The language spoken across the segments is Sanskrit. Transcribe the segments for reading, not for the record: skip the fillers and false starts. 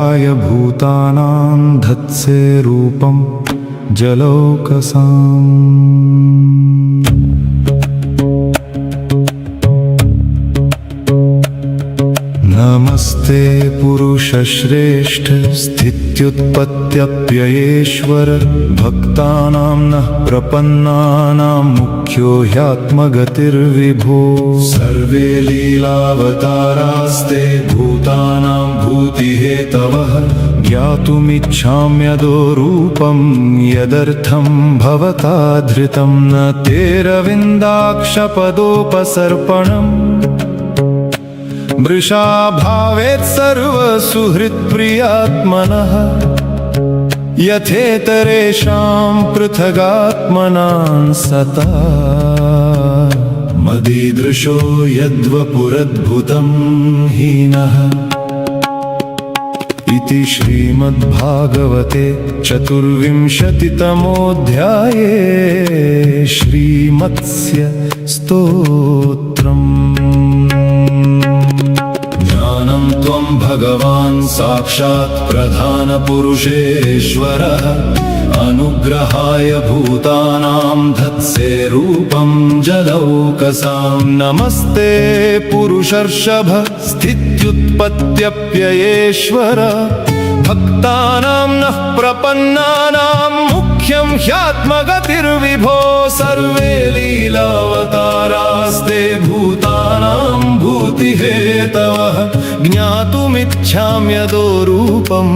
भूतानां धत्से रूपं जलौकसाम्। नमस्ते पुरुषश्रेष्ठ स्थित्युत्पत्त्यप्ययेश्वर भक्तानां नः प्रपन्नानां मुख्यो ह्यात्मगतिर्विभो। सर्वे लीलावतारास्ते भूतानां भूतिहेतवः ज्ञातुमिच्छाम्यदो रूपं यदर्थं भवता धृतं न तेरविन्दाक्षपदोपसर्पणम्। मृषा भावेत् सर्वसुहृत्प्रियात्मनः यथेतरेषां पृथगात्मनां सता। मदीदृशो यद्वपुरद्भुतं हीनः इति श्रीमद्भागवते चतुर्विंशतितमोऽध्याये श्रीमत्स्य स्तोत्रम्। ज्ञानं त्वं भगवान् साक्षात् प्रधानपुरुषेश्वरः अनुग्रहाय भूतानां धत्से रूपं जलौकसां। नमस्ते पुरुषर्षभ स्थित्युत्पत्त्यप्ययेश्वर भक्तानां नः प्रपन्नानां मुख्यं ह्यात्मगतिर्विभो। सर्वे लीलावतारास्ते भूतानां भूतिहेतवः ज्ञातुमिच्छाम्यदो रूपं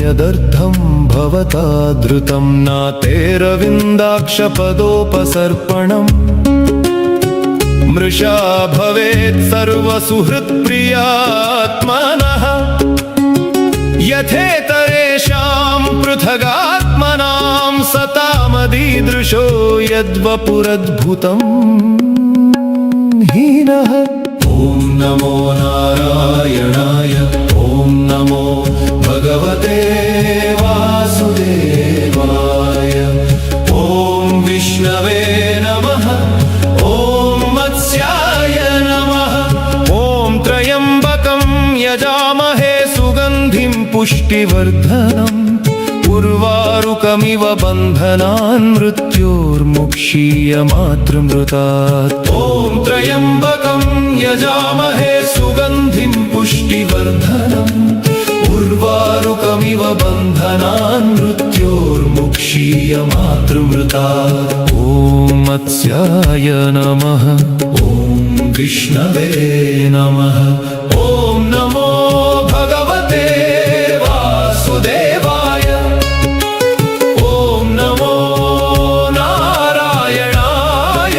यदर्थं भवता धृतं न तेरविन्दाक्षपदोपसर्पणम्। मृषा भवेत् सर्वसुहृत्प्रियात्मनः यथेतरेषां पृथगात्मनां सता। मदीदृशो यद्वपुरद्भुतं हीनः। ॐ नमो नारायणाय ॐ नमो भगवते वासुदेवाय ॐ विष्णवे नमः ॐ मत्स्याय नमः। ॐ त्र्यम्बकं यजामहे सुगन्धिं पुष्टिवर्धनम् उर्वारुकमिव बन्धनान् मृत्योर्मुक्षीयमातृमृतात्। ॐ त्र्यम्बकं यजामहे सुगन्धिं पुष्टिवर्धनम् उर्वारुकमिव बन्धनान् मृत्योर्मुक्षीयमातृमृतात्। ॐ मत्स्याय नमः ॐ विष्णवे नमः ॐ नमो भगवते वासुदेवाय ॐ नमो नारायणाय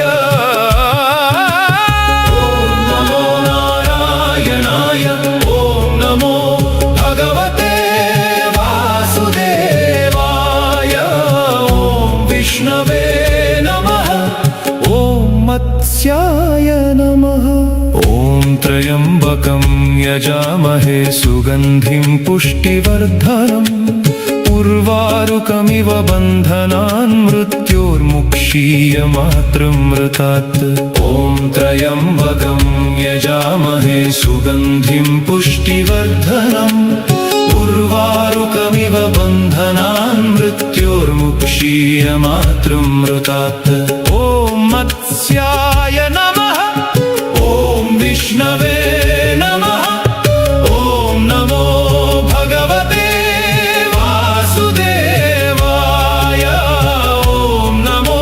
ॐ नमो नारायणाय ॐ नमो भगवते वासुदेवाय ॐ विष्णवे नमः ॐ मत्स्याय नमः। ॐ त्र्यम्बकं यजामहे सुगन्धिं पुष्टिवर्धनम् उर्वारुकमिव बन्धनान् मृत्योर्मुक्षीयमातृमृतात्। ॐ त्र्यम्बकं यजामहे सुगन्धिं पुष्टिवर्धनम् उर्वारुकमिव बन्धनान् मृत्योर्मुक्षीयमातृमृतात्। ॐ मत्स्याय नमः ॐ विष्णवे नमः ॐ नमो भगवते वासुदेवाय ॐ नमो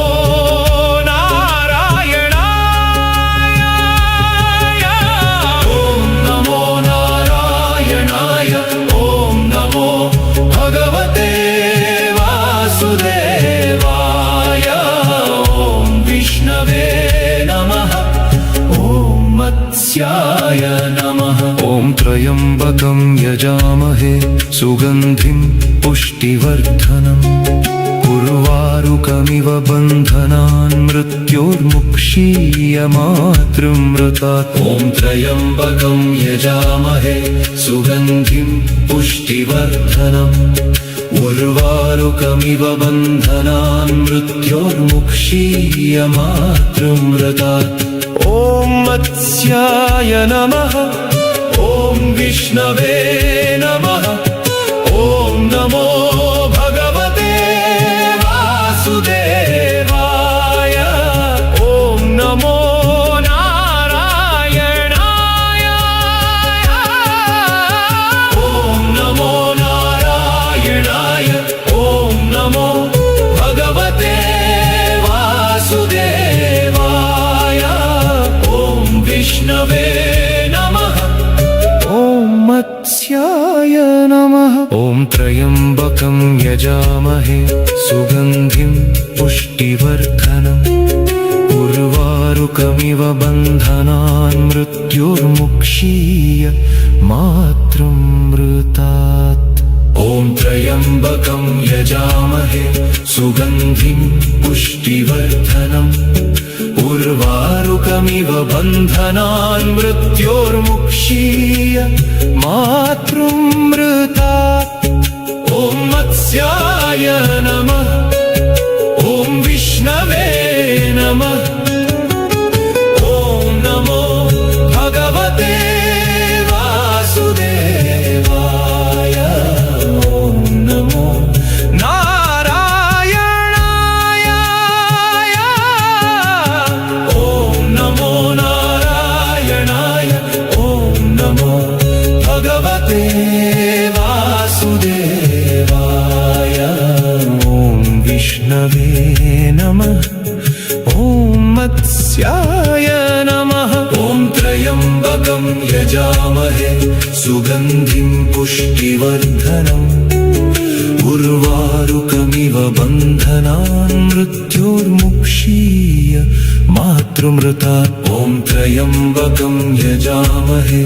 नारायणाय ॐ नमो नारायणाय ॐ नमो भगवते वासुदेवाय ॐ विष्णवे नमः ॐ मत्स्याय नमः। ॐ त्र्यम्बकं यजामहे सुगन्धिं पुष्टिवर्धनम् उर्वारुकमिव बन्धनान् मृत्योर्मुक्षीयमातृमृतात्। ॐ त्र्यम्बकं यजामहे सुगन्धिं पुष्टिवर्धनम् उर्वारुकमिव बन्धनान् मृत्योर्मुक्षीयमातृमृतात्। ॐ मत्स्याय नमः ॐ विष्णवे नमः ॐ त्र्यम्बकं यजामहे सुगन्धिं पुष्टिवर्धनम् उर्वारुकमिव बन्धनान् मृत्युर्मुक्षीय मातृमृतात् ॐ त्र्यम्बकं यजामहे सुगन्धिं पुष्टिवर्धनम् उर्वारुकमिव बन्धनान् मृत्योर्मुक्षीय मातृमृतात् ॐ मत्स्याय नमः ॐ विष्णवे नमः ॐ नमो भगवते वासुदेवाय ॐ नमो नारायणाय ॐ नमो नारायणाय ॐ नमो भगवते वासुदेवाय ॐ विष्णवे नमः ॐ मत्स्याय नमः ॐ त्र्यम्बकं यजामहे सुगन्धिं पुष्टिवर्धनम् उर्वारुकमिव बन्धनान् मृत्योर्मुक्षीय मातृमृतात् ॐ त्र्यम्बकं यजामहे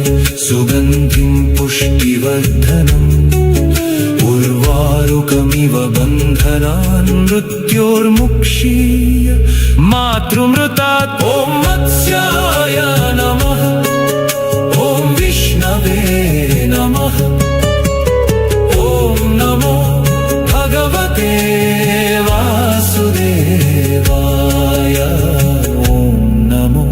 सुगन्धिं पुष्टिवर्धनम् उर्वारुकमिव बन्धनान् मृत्योर्मुक्षीय मातृमृतात् ॐ मत्स्याय नमः ॐ विष्णवे नमः ॐ नमो भगवते वासुदेवाय ॐ नमो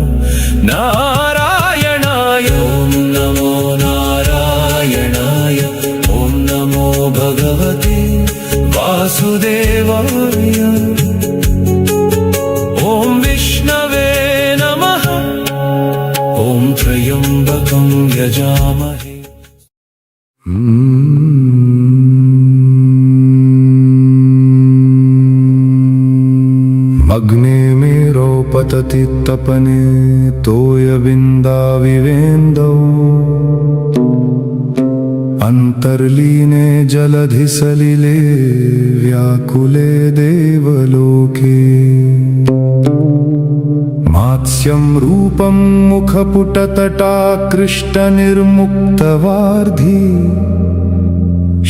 नारायणाय ॐ नमो नारायणाय ॐ नमो भगवते वासुदेवाय ॐ विष्णवे नमः ॐ त्र्यम्बकं यजामहे मग्ने मेरो पतति तपने तोयबिन्दाविवेन्दौ अन्तर्लीने जलधिसलिले व्याकुले देवलोके मात्स्यं रूपं मुखपुटतटाकृष्टनिर्मुक्तवार्धि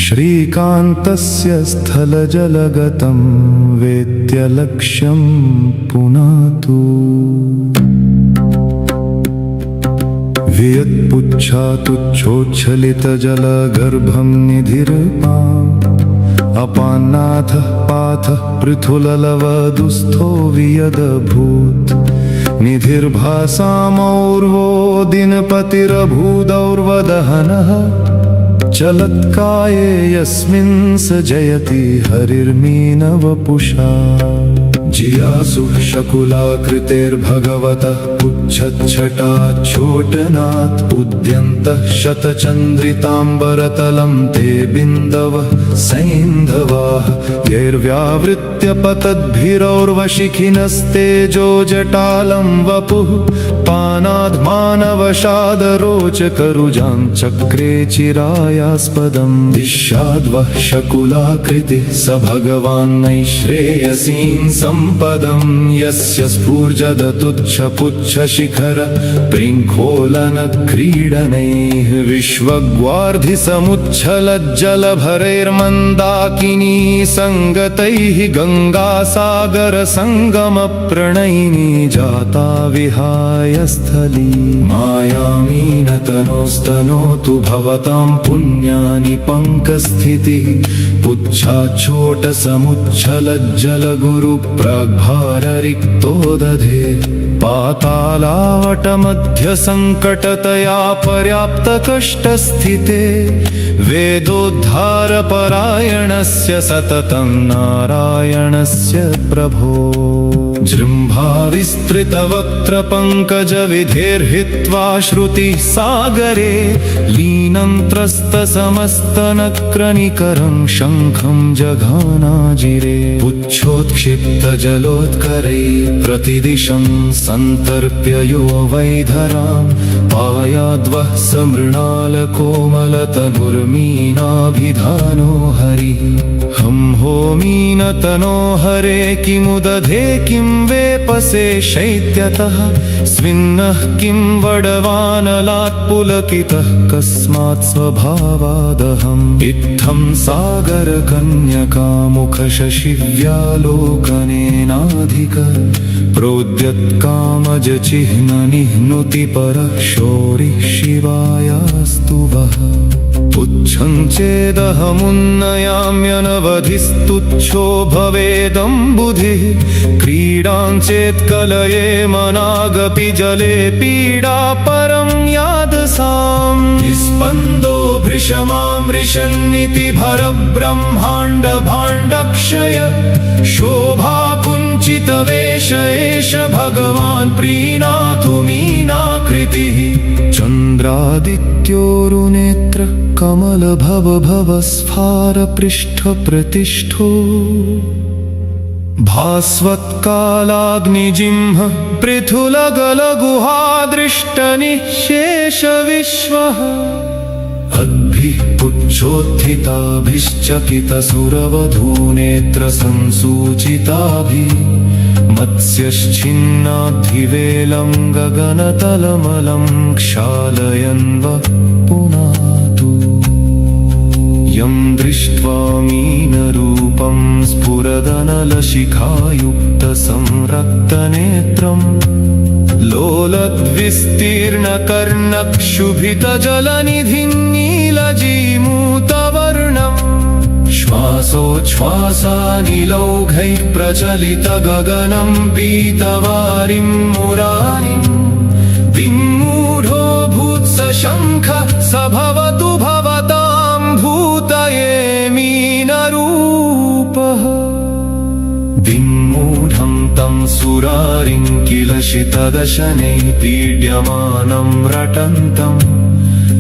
श्रीकान्तस्य स्थलजलगतं वेद्यलक्ष्यं पुनातु वियत्पुच्छातुच्छोच्छलितजलगर्भं निधिर्पाम् अपान्नाथः पाथः पृथुललवदुस्थो वियदभूत् निधिर्भासामौर्वो दिनपतिरभूदौर्वदहनः चलत्काये यस्मिन् स जयति हरिर्मीनवपुषा जियासुः शकुलाकृतेर्भगवतः पुच्छच्छटाच्छोटनात् उद्यन्तः शतचन्द्रिताम्बरतलं ते बिन्दवः सैन्धवाः यैर्व्यावृत्य पतद्भिरौर्वशिखिनस्तेजो जटालं वपुः पानाद्मानवशादरोचकरुजां चक्रे चिरायास्पदं दिश्याद्वः शकुलाकृतिः स भगवान् नैश्रेयसीं सम्पदं यस्य स्फूर्जदतुच्छपुच्छशिखर प्रिङ्खोलनक्रीडनैः विश्वग्वार्धिसमुच्छलज्जलभरैर्मन्दाकिनी सङ्गतैः गङ्गासागरसङ्गमप्रणयिनी जाता विहाय स्थली मायामीनतनोस्तनोतु भवतां पुण्यानि पङ्कस्थितिः पुच्छाच्छोटसमुच्छलज्जलगुरुप्राग्भाररिक्तो दधे पातालावटमध्यसङ्कटतया पर्याप्तकष्टस्थिते वेदोद्धारपरायणस्य सततं नारायणस्य प्रभो जृम्भाविस्तृतवक्त्रपङ्कजविधेर्हित्वा श्रुतिः सागरे लीनं त्रस्तसमस्तनक्रनिकरं शङ्खं जघानाजिरे पुच्छोत्क्षिप्त जलोत्करैः प्रतिदिशं सन्तर्प्य यो वैधरां पायाद्वः समृणालकोमलतनुर्मीनाभिधानो हरिः हं हो मीनतनो हरे किमुदधे किं वेपसे शैत्यतः स्विन्नः किं वडवानलात् पुलकितः कस्मात् स्वभावादहम् इत्थं सागरकन्यकामुखशशिव्यालोकनेनाधिक प्रोद्यत्कामजचिह्ननिह्नुति परः शौरिः शिवायास्तु वः पुच्छं चेदहमुन्नयाम्यनवधिस्तुच्छो भवेदम्बुधिः क्रीडां चेत् कलये मनागपि जले पीडा परं यादसाम् स्पन्दो भृशमामृशन्निति भरब्रह्माण्डभाण्डक्षय शोभाकुञ्चितवेश एष भगवान् प्रीणातु मीनाकृतिः चन्द्रादित्योरुनेत्र कमलभवभवस्फारपृष्ठप्रतिष्ठो भास्वत्कालाग्निजिह्म पृथुलगलगुहादृष्टनिःशेषविश्वः अद्भिः पुच्छोत्थिताभिश्चकितसुरवधूनेत्रसंसूचिताभिः मत्स्यश्चिन्नाद्धिवेलं गगनतलमलं क्षालयन्व पुनातु यं दृष्ट्वा मीनरूपं स्फुरदनलशिखायुक्तसंरक्तनेत्रं लोलद्विस्तीर्णकर्णक्षुभितजलनिधिं नीलजीमूतवर्णम् श्वासोच्छ्वासानिलौघैः प्रचलितगगनं पीतवारिं मुरारिं विमूढो भूत्सशङ्खः स भवतु भवतां भूतये मीनरूपः विमूढं तं सुरारिं किल शितदशनैः पीड्यमानं रटन्तम्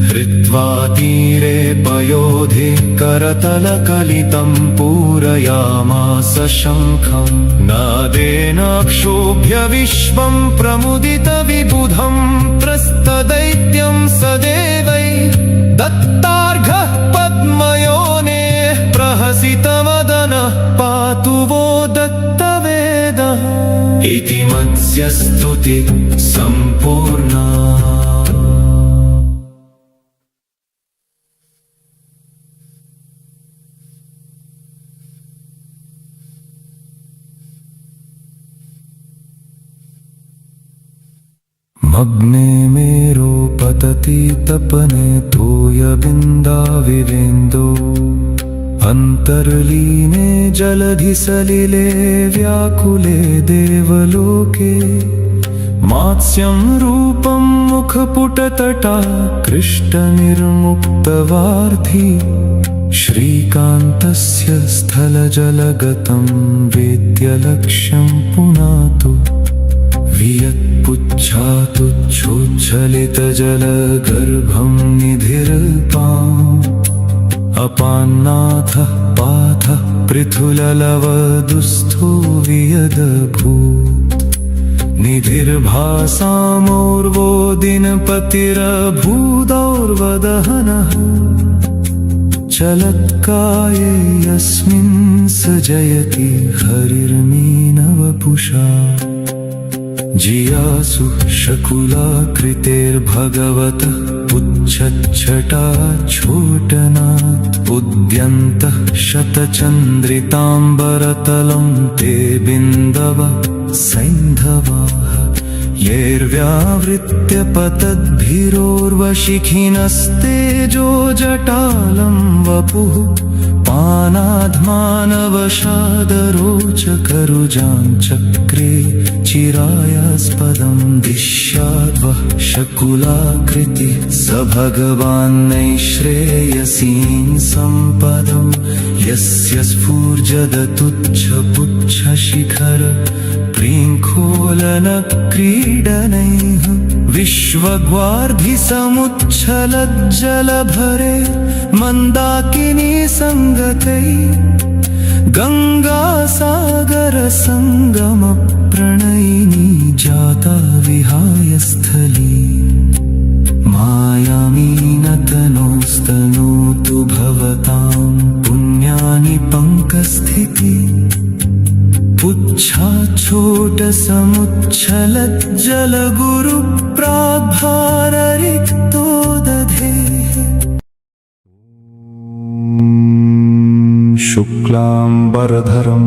हृत्वा तीरे पयोधे करतलकलितं पूरयामास शङ्खं नादेनाक्षोभ्य विश्वं प्रमुदितविबुधं त्रस्तदैत्यं सदेवै दत्तार्घः पद्मयोनेः प्रहसितवदनः पातु वो दत्तवेदः इति मत्स्यस्तुति सम्पूर्णा। मग्ने मेरो पतति तपने तोयबिन्दाविवेन्दो अन्तर्लीने जलधिसलिले व्याकुले देवलोके मात्स्यं रूपं मुखपुटतटा कृष्टनिर्मुक्तवार्थी श्रीकान्तस्य स्थलजलगतं वेद्यलक्ष्यं पुनातु वियत्पुच्छातुच्छोच्छलितजलगर्भं निधिर्पाम् अपान्नाथः पाथः पृथुललवदुस्थो वियदभूत् निधिर्भासामोर्वो दिनपतिरभूदौर्वदहनः चलत्काये यस्मिन् स जयति हरिर्मीनवपुषा जियासु शकुलाकृतेर्भगवतः पुच्छच्छटाच्छोटनात् उद्यन्तः शतचन्द्रिताम्बरतलं ते बिन्दव सैन्धवाः येर्व्यावृत्य पतद्भिरोर्वशिखिनस्तेजो जटालं वपुः पानाद्मानवशादरोचकरुजाञ्चक्रे चिरायास्पदं दिश्याद्वः शकुलाकृतिः स भगवान्नैश्रेयसीं सम्पदं यस्य स्फूर्जदतुच्छपुच्छशिखर प्रीङ्खोलनक्रीडनैः विश्वग्वार्धिसमुच्छलज्जलभरे मन्दाकिनी सङ्गतै गङ्गासागरसङ्ग प्रणयिनी जाता विहाय स्थली मायामीनतनोस्तनोतु भवतां पुण्यानि पङ्कस्थिति पुच्छाच्छोटसमुच्छलत् जलगुरुप्राद्भाररिक्तो दधे। शुक्लाम्बरधरं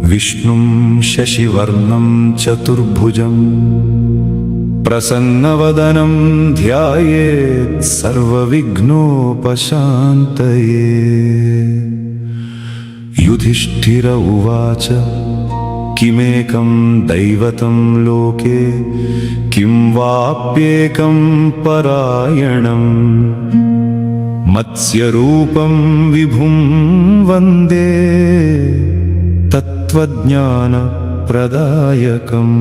विष्णुं शशिवर्णं चतुर्भुजं प्रसन्नवदनं ध्यायेत् सर्वविघ्नोपशान्तये। युधिष्ठिर उवाच किमेकं दैवतं लोके किं वाप्येकं परायणम् मत्स्यरूपं विभुं वन्दे तत्त्वज्ञानप्रदायकम्।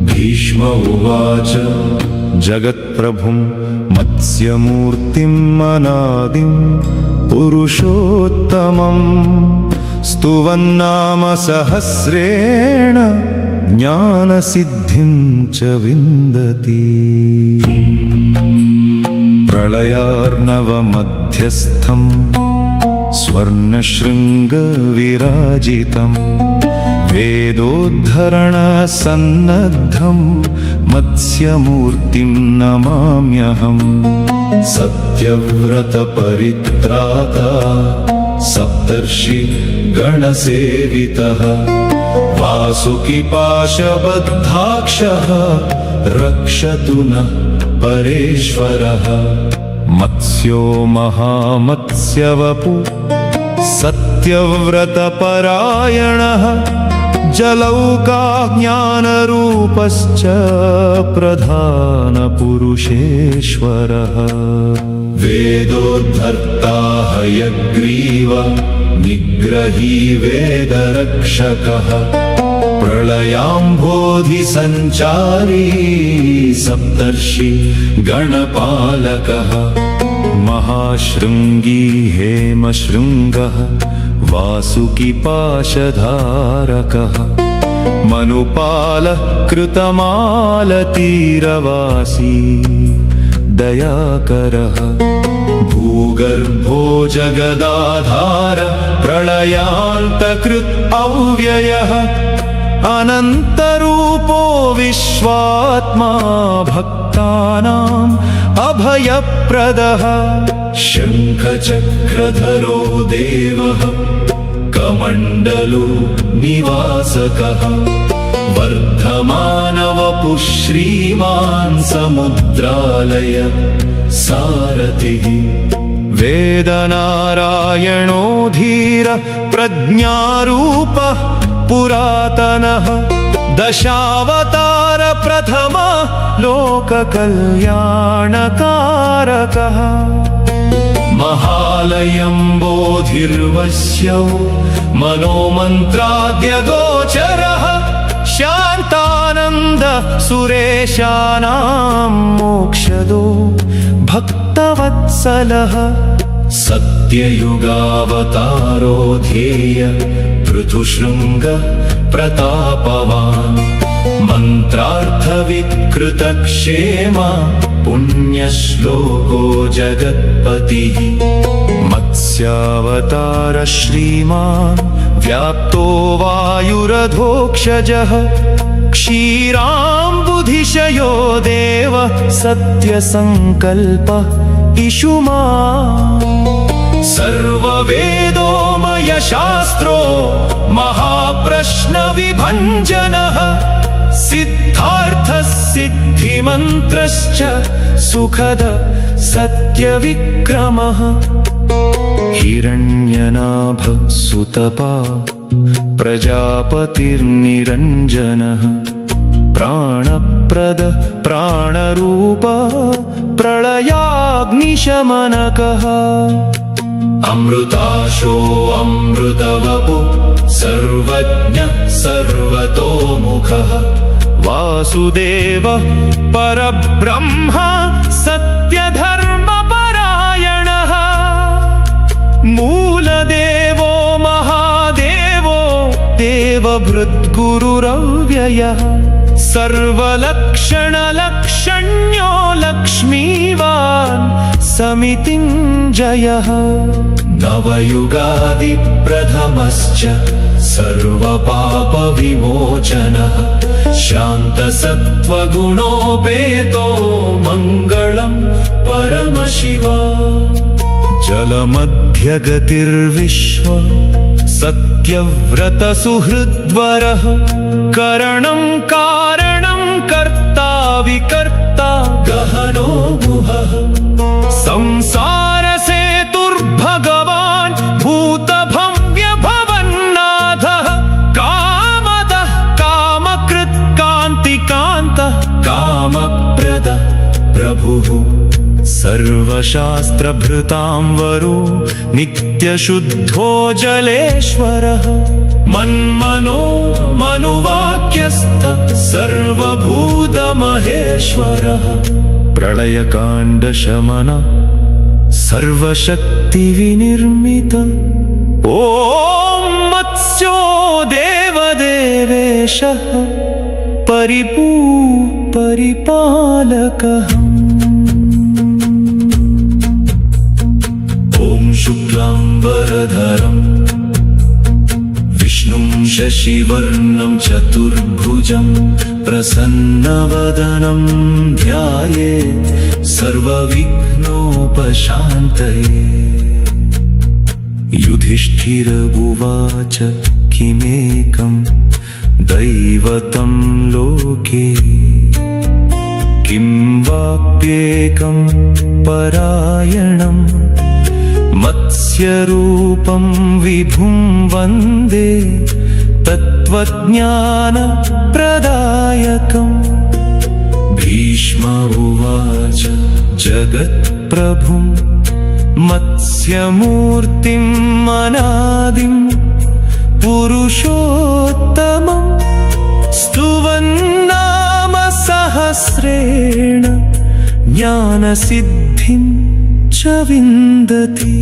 भीष्म उवाच जगत्प्रभुं मत्स्यमूर्तिम् अनादिं पुरुषोत्तमं स्तुवन्नाम सहस्रेण ज्ञानसिद्धिं च विन्दति। प्रलयार्णवमध्यस्थं स्वर्णशृङ्गविराजितं वेदोद्धरणसन्नद्धं मत्स्यमूर्तिं नमाम्यहम्। सत्यव्रतपरित्राता सप्तर्षि गणसेवितः वासुकिपाशबद्धाक्षः रक्षतु नः परेश्वरः। मत्स्यो महामत्स्यवपु सत्यव्रतपरायणः जलौकाज्ञानरूपश्च प्रधानपुरुषेश्वरः। वेदोद्धर्ता हयग्रीव निग्रही वेदरक्षकः प्रलयाम्भोधिसञ्चारी सप्तर्षि गणपालकः। महाशृङ्गी हेमशृङ्गः वासुकिपाशधारकः मनुपालः कृतमालतीरवासी दयाकरः। भूगर्भो जगदाधार प्रलयान्तकृत् अव्ययः अनन्तरूपो विश्वात्मा भक्तानाम् अभयप्रदः। शङ्खचक्रधरो देवः कमण्डलो निवासकः वर्धमानवपुः श्रीमान् समुद्रालय सारथिः। वेदनारायणो धीर प्रज्ञारूपः पुरातनः दशावतार प्रथम लोककल्याणकारकः। महालयं बोधिर्वश्यौ मनोमन्त्राद्यगोचरः शान्तानन्द सुरेशानां मोक्षदो भक्तवत्सलः। सत्ययुगावतारो ध्येय पृथुशृङ्ग प्रतापवान् मन्त्रार्थविकृतक्षेम पुण्यश्लोको जगत्पतिः। मत्स्यावतार श्रीमान् व्याप्तो वायुरधोक्षजः क्षीराम्बुधिशयो देव सत्यसङ्कल्पः इषुमान्। सर्ववेदोमय शास्त्रो महाप्रश्नविभञ्जनः सिद्धार्थः सिद्धिमन्त्रश्च सुखद सत्यविक्रमः। हिरण्यनाभ सुतपा प्रजापतिर्निरञ्जनः प्राणप्रद प्राणरूप प्रलयाग्निशमनकः। अमृताशो अमृतवपु सर्वज्ञ सर्वतोमुखः वासुदेवः परब्रह्म सत्यधर्मपरायणः। मूलदेवो महादेवो देवभृद्गुरुरव्ययः सर्वलक्षणलक्षण्यो लक्ष्मीवान् समितिञ्जयः नवयुगादिप्रथमश्च सर्वपापविमोचनः शान्तसत्त्वगुणोपेतो मङ्गलं परमशिवा जलमध्यगतिर्विश्व सत्यव्रतसुहृद्वरः करणं कारणं कर्ता विकर्ता गहनो गुहः संसारसेतुर्भगवान् भूतभव्यभवन्नाथः कामदः कामकृत् कान्तिकान्तः कामप्रद प्रभुः सर्वशास्त्रभृतां वरो नित्यशुद्धो जलेश्वरः मन्मनो मनुवाक्यस्थ सर्वभूतमहेश्वरः प्रलयकाण्डशमन सर्वशक्तिविनिर्मित ॐ मत्स्यो देवदेवेशः परिपालकः ॐ शुक्लाम्बरधरं विष्णुं शशिवर्णं चतुर्भुजं प्रसन्नवदनं ध्यायेत् सर्वविघ्नोपशान्तये युधिष्ठिर उवाच किमेकं दैवतं लोके किं वाप्येकं परायणं मत्स्यरूपं विभुं वन्दे तत्त्वज्ञानप्रदायकम् भीष्म उवाच जगत्प्रभुं मत्स्यमूर्तिम् अनादिं पुरुषोत्तमं स्तुवन्नाम सहस्रेण ज्ञानसिद्धिं च विन्दति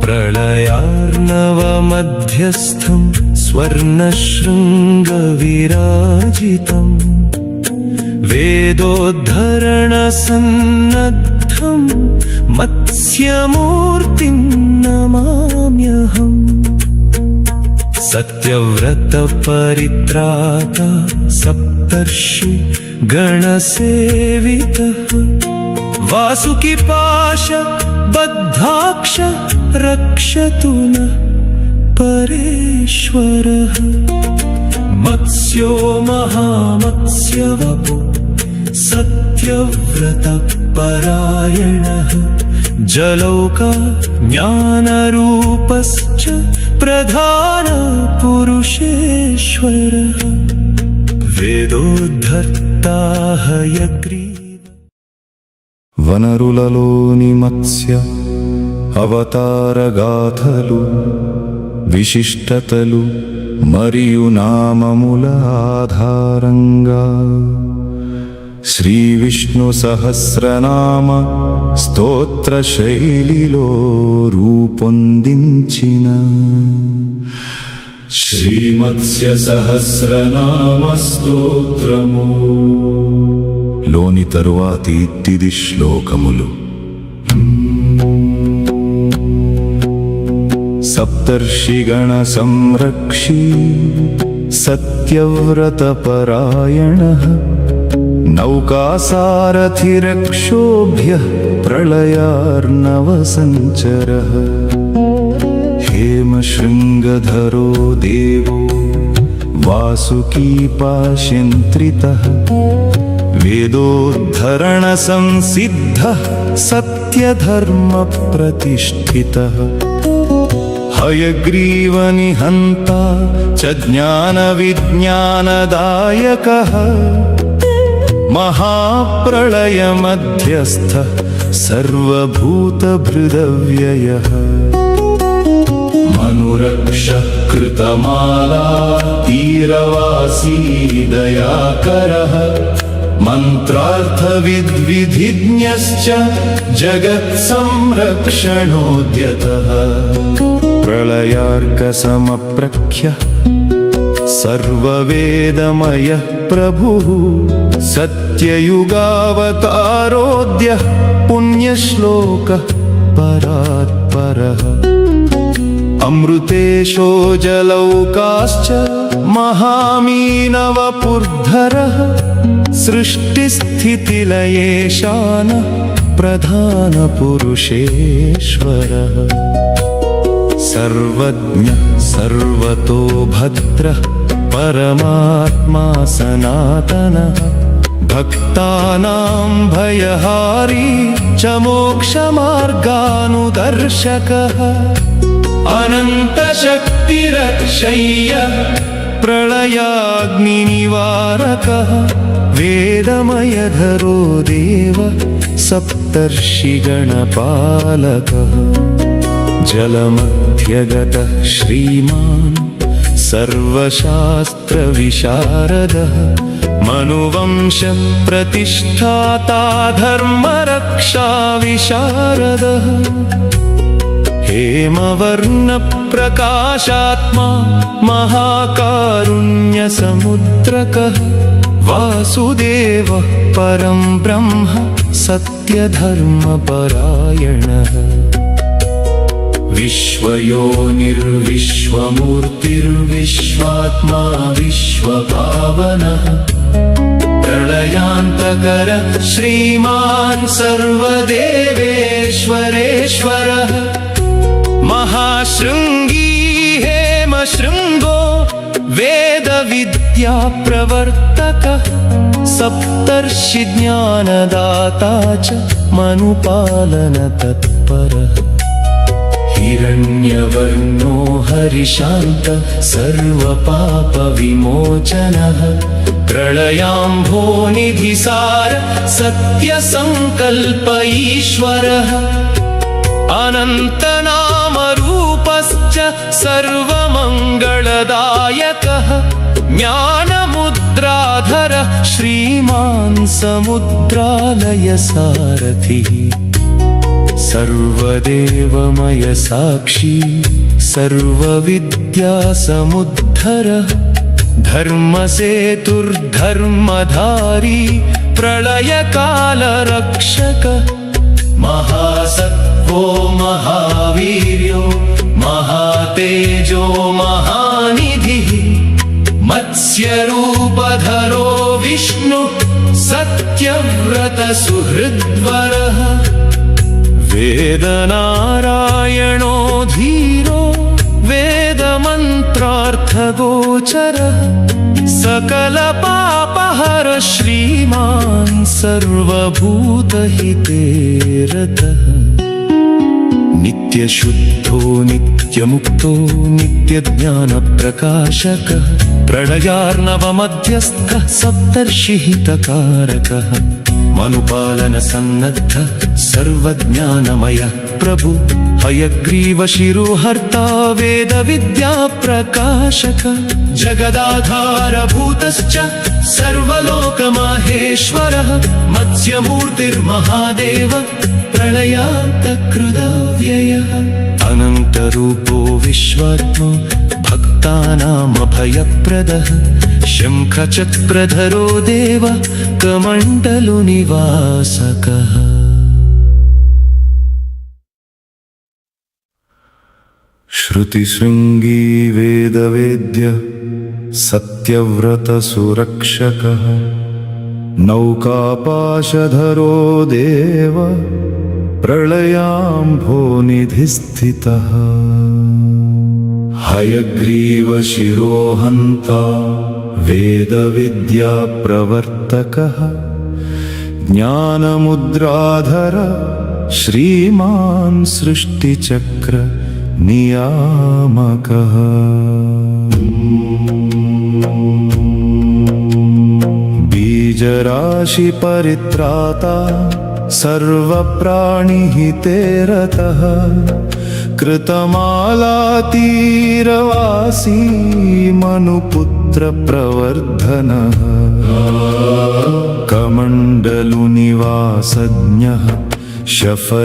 प्रलयार्णवमध्यस्थं स्वर्णशृङ्गविराजितं वेदोद्धरणसन्नद्धं मत्स्यमूर्तिं नमाम्यहम् सत्यव्रतपरित्राता सप्तर्षि गणसेवितः वासुकिपाशबद्धाक्ष रक्षतु नः परेश्वरः मत्स्यो महामत्स्यवपु सत्यव्रतपरायणः जलौका ज्ञानरूपश्च प्रधानपुरुषेश्वरः वेदोद्धर्ता हयग्रीव వనరులలోని మత్స్య అవతారగాథలు విశిష్టతలు మరియు నామముల ఆధారంగా శ్రీ విష్ణు సహస్రనామ స్తోత్ర శైలిలో రూపొందించిన శ్రీమత్స్య సహస్రనామ స్తోత్రము లోని తరువాతి తిది శ్లోకములు సప్తర్షిగణ సంరక్షీ సత్యవ్రతపరాయణః నౌకాసారథిరక్షోభ్యః ప్రళయార్ణవసంచరः हेमशृङ्गधरो देवो वासुकीपाशयन्त्रितः वेदोद्धरणसंसिद्धः सत्यधर्मप्रतिष्ठितः हयग्रीवनिहन्ता च ज्ञानविज्ञानदायकः महाप्रलयमध्यस्थः सर्वभूतभृदव्ययः मनुरक्षः कृतमाला तीरवासी दयाकरः मन्त्रार्थविद्विधिज्ञश्च जगत्संरक्षणोद्यतः प्रलयार्कसमप्रख्यः सर्ववेदमयः प्रभुः सत्ययुगावतारोऽद्यः पुण्यश्लोकः परात्परः अमृतेशो जलौकाश्च महामीनवपुर्धरः सृष्टिस्थितिलयेशानः प्रधानपुरुषेश्वरः सर्वज्ञः सर्वतो भद्रः परमात्मा सनातनः भक्तानां भयहारी च मोक्षमार्गानुदर्शकः अनन्तशक्तिरक्षय्य प्रलयाग्निनिवारकः वेदमयधरो देव सप्तर्षिगणपालकः जलमध्यगतः श्रीमान् सर्वशास्त्रविशारदः मनुवंशप्रतिष्ठाता धर्मरक्षाविशारदः हेमवर्णप्रकाशात्मा महाकारुण्यसमुद्रकः वासुदेवः परं ब्रह्म सत्यधर्मपरायणः विश्वयोनिर्विश्वमूर्तिर्विश्वात्मा विश्वपावनः प्रलयान्तकर श्रीमान् सर्वदेवेश्वरेश्वरः महाशृङ्गी हेमशृङ्गो वेदविद्याप्रवर्तकः सप्तर्षिज्ञानदाता च मनुपालनतत्परः हिरण्यवर्णो हरिशान्त सर्वपापविमोचनः प्रलयाम्भोनिधिसार सत्यसङ्कल्प ईश्वरः अनन्तनामरूपश्च सर्वमङ्गलदायकः ज्ञानमुद्राधरः श्रीमान् समुद्रालयसारथिः सर्वदेवमय साक्षी सर्वविद्यासमुद्धरः धर्मसेतुर्धर्मधारी प्रलयकालरक्षकः महासत्त्वो महावीर्यो महातेजो महानिधिः मत्स्यरूपधरो विष्णु सत्यव्रतसुहृद्वरः वेदनारायणो धीरो वेदमन्त्रार्थगोचरः सकलपापहर श्रीमान् सर्वभूतहिते रतः नित्यशुद्धो नित्यमुक्तो नित्यज्ञानप्रकाशकः प्रलयार्णवमध्यस्थः सप्तर्षिहितकारकः मनुपालनसन्नद्धः सर्वज्ञानमयः प्रभु हयग्रीवशिरोहर्ता वेदविद्याप्रकाशकः जगदाधारभूतश्च सर्वलोकमाहेश्वरः मत्स्यमूर्तिर्महादेव प्रलयान्तकृदव्ययः अनन्तरूपो विश्वात्मा भक्तानामभयप्रदः शङ्खचक्रधरो देव कमण्डलुनिवासकः श्रुतिशृङ्गी वेदवेद्य सत्यव्रतसुरक्षकः नौकापाशधरो देव प्रलयाम्भोनिधिस्थितः हयग्रीवशिरोहन्ता वेदविद्याप्रवर्तकः ज्ञानमुद्राधर श्रीमान् सृष्टिचक्र नियामकः बीजराशिपरित्राता सर्वप्राणिहिते रतः कृतमालातीरवासी मनुपुत्रप्रवर्धनः कमण्डलुनिवासज्ञः शफरीरूपधारकः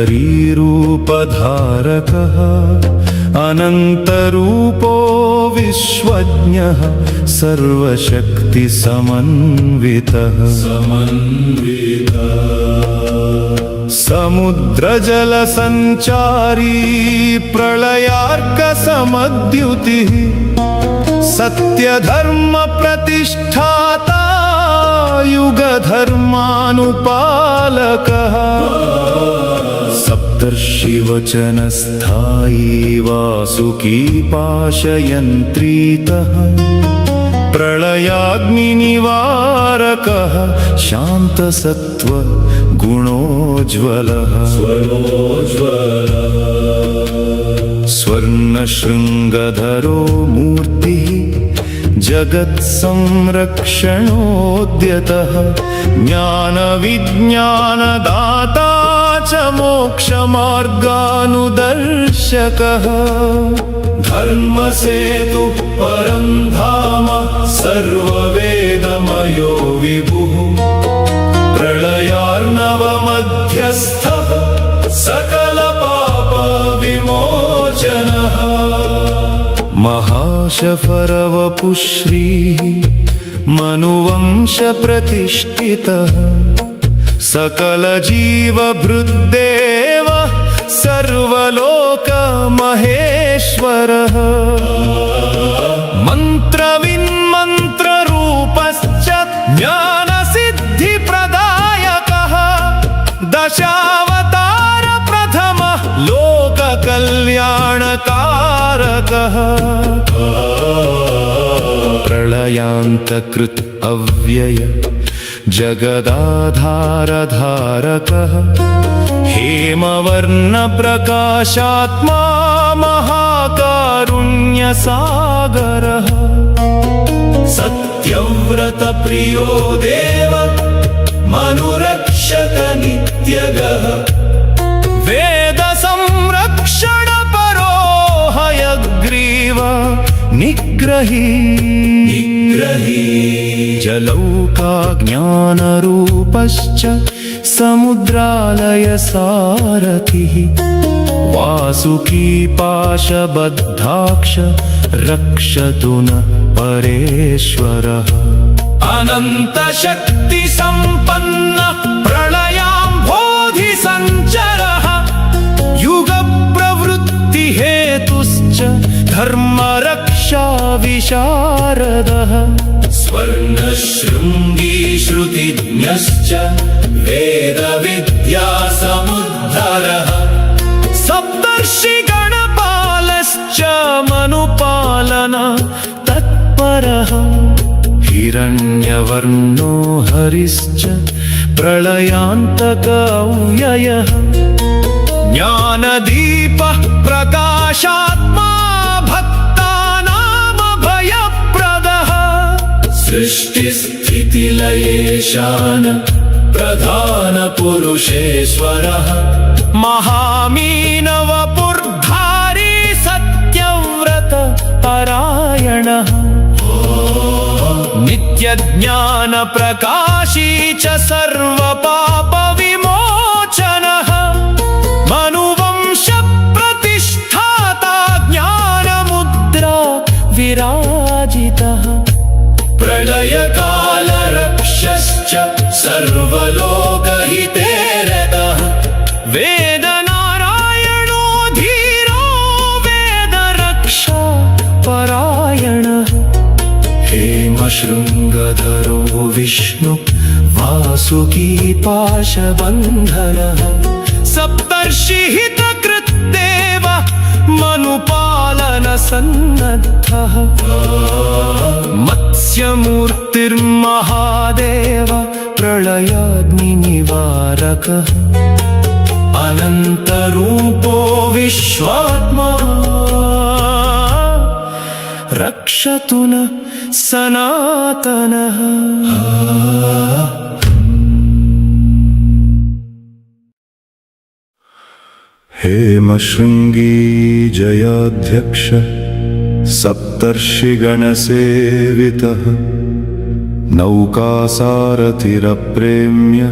अनन्तरूपो विश्वज्ञः सर्वशक्तिसमन्वितः समुद्रजलसञ्चारी प्रलयार्कसमद्युतिः सत्यधर्मप्रतिष्ठाता युगधर्मानुपालकः सप्तर्षिवचनस्थायी वासुकी पाशयन्त्रीतः प्रलयाग्निनिवारकः शान्तसत्त्व गुणोज्ज्वलः स्वर्णशृङ्गधरो मूर्तिः जगत्संरक्षणोद्यतः ज्ञानविज्ञानदाता च मोक्षमार्गानुदर्शकः धर्मसेतुः परं धाम सर्ववेदमयो विभुः प्रलयार्णवमध्यस्थः सकलपापविमोचनः महाशफरवपुश्रीः मनुवंशप्रतिष्ठितः सकलजीवभृद्देवः सर्वलोकमहेश्वरः मन्त्रविन्मन्त्ररूपश्च ज्ञानसिद्धिप्रदायकः दशावतार प्रथमः लोककल्याणकारकः प्रलयान्तकृत् अव्यय जगदाधारधारकः हेमवर्णप्रकाशात्मा महाकारुण्यसागरः सत्यव्रतप्रियो देव मनुरक्षक नित्यगः वेदसंरक्षणपरो हयग्रीव निग्रही जलौकाज्ञानरूपश्च समुद्रालयसारथिः वासुकी पाशबद्धाक्ष रक्षतु न परेश्वरः अनन्तशक्तिसम्पन्नः प्रलयाम्भोधिसञ्चरः युगप्रवृत्तिहेतुश्च धर्मरक्षाविशारदः स्वर्णशृङ्गी श्रुतिज्ञश्च वेदविद्यासमुद्धरः सप्तर्षिगणपालश्च मनुपालन तत्परः हिरण्यवर्णो हरिश्च प्रलयान्तकव्ययः ज्ञानदीपः प्रकाशात्मा भक्तानामभयप्रदः सृष्टिस्थितिलयेशान प्रधानपुरुषेश्वरः महामीनवपुर्धारी सत्यव्रत परायणः नित्यज्ञानप्रकाशी च सर्वपापविमोचनः मनुवंशप्रतिष्ठाता ज्ञानमुद्रा विराजितः प्रलयकालरक्षश्च सर्वलोकहितेरतः वेदनारायणो धीरो वेदरक्षा परायणः हेमशृङ्गधरो विष्णु वासुकी पाशबन्धनः सप्तर्षिहितकृद्देव मनुपालनसन्नद्धः मत्स्यमूर्तिर्महादेव प्रलयाग्निनिवारकः अनन्तरूपो विश्वात्मा रक्षतु न सनातनः। हेमशृङ्गी जयाध्यक्ष सप्तर्षिगणसेवितः नौकासारथिरप्रेम्य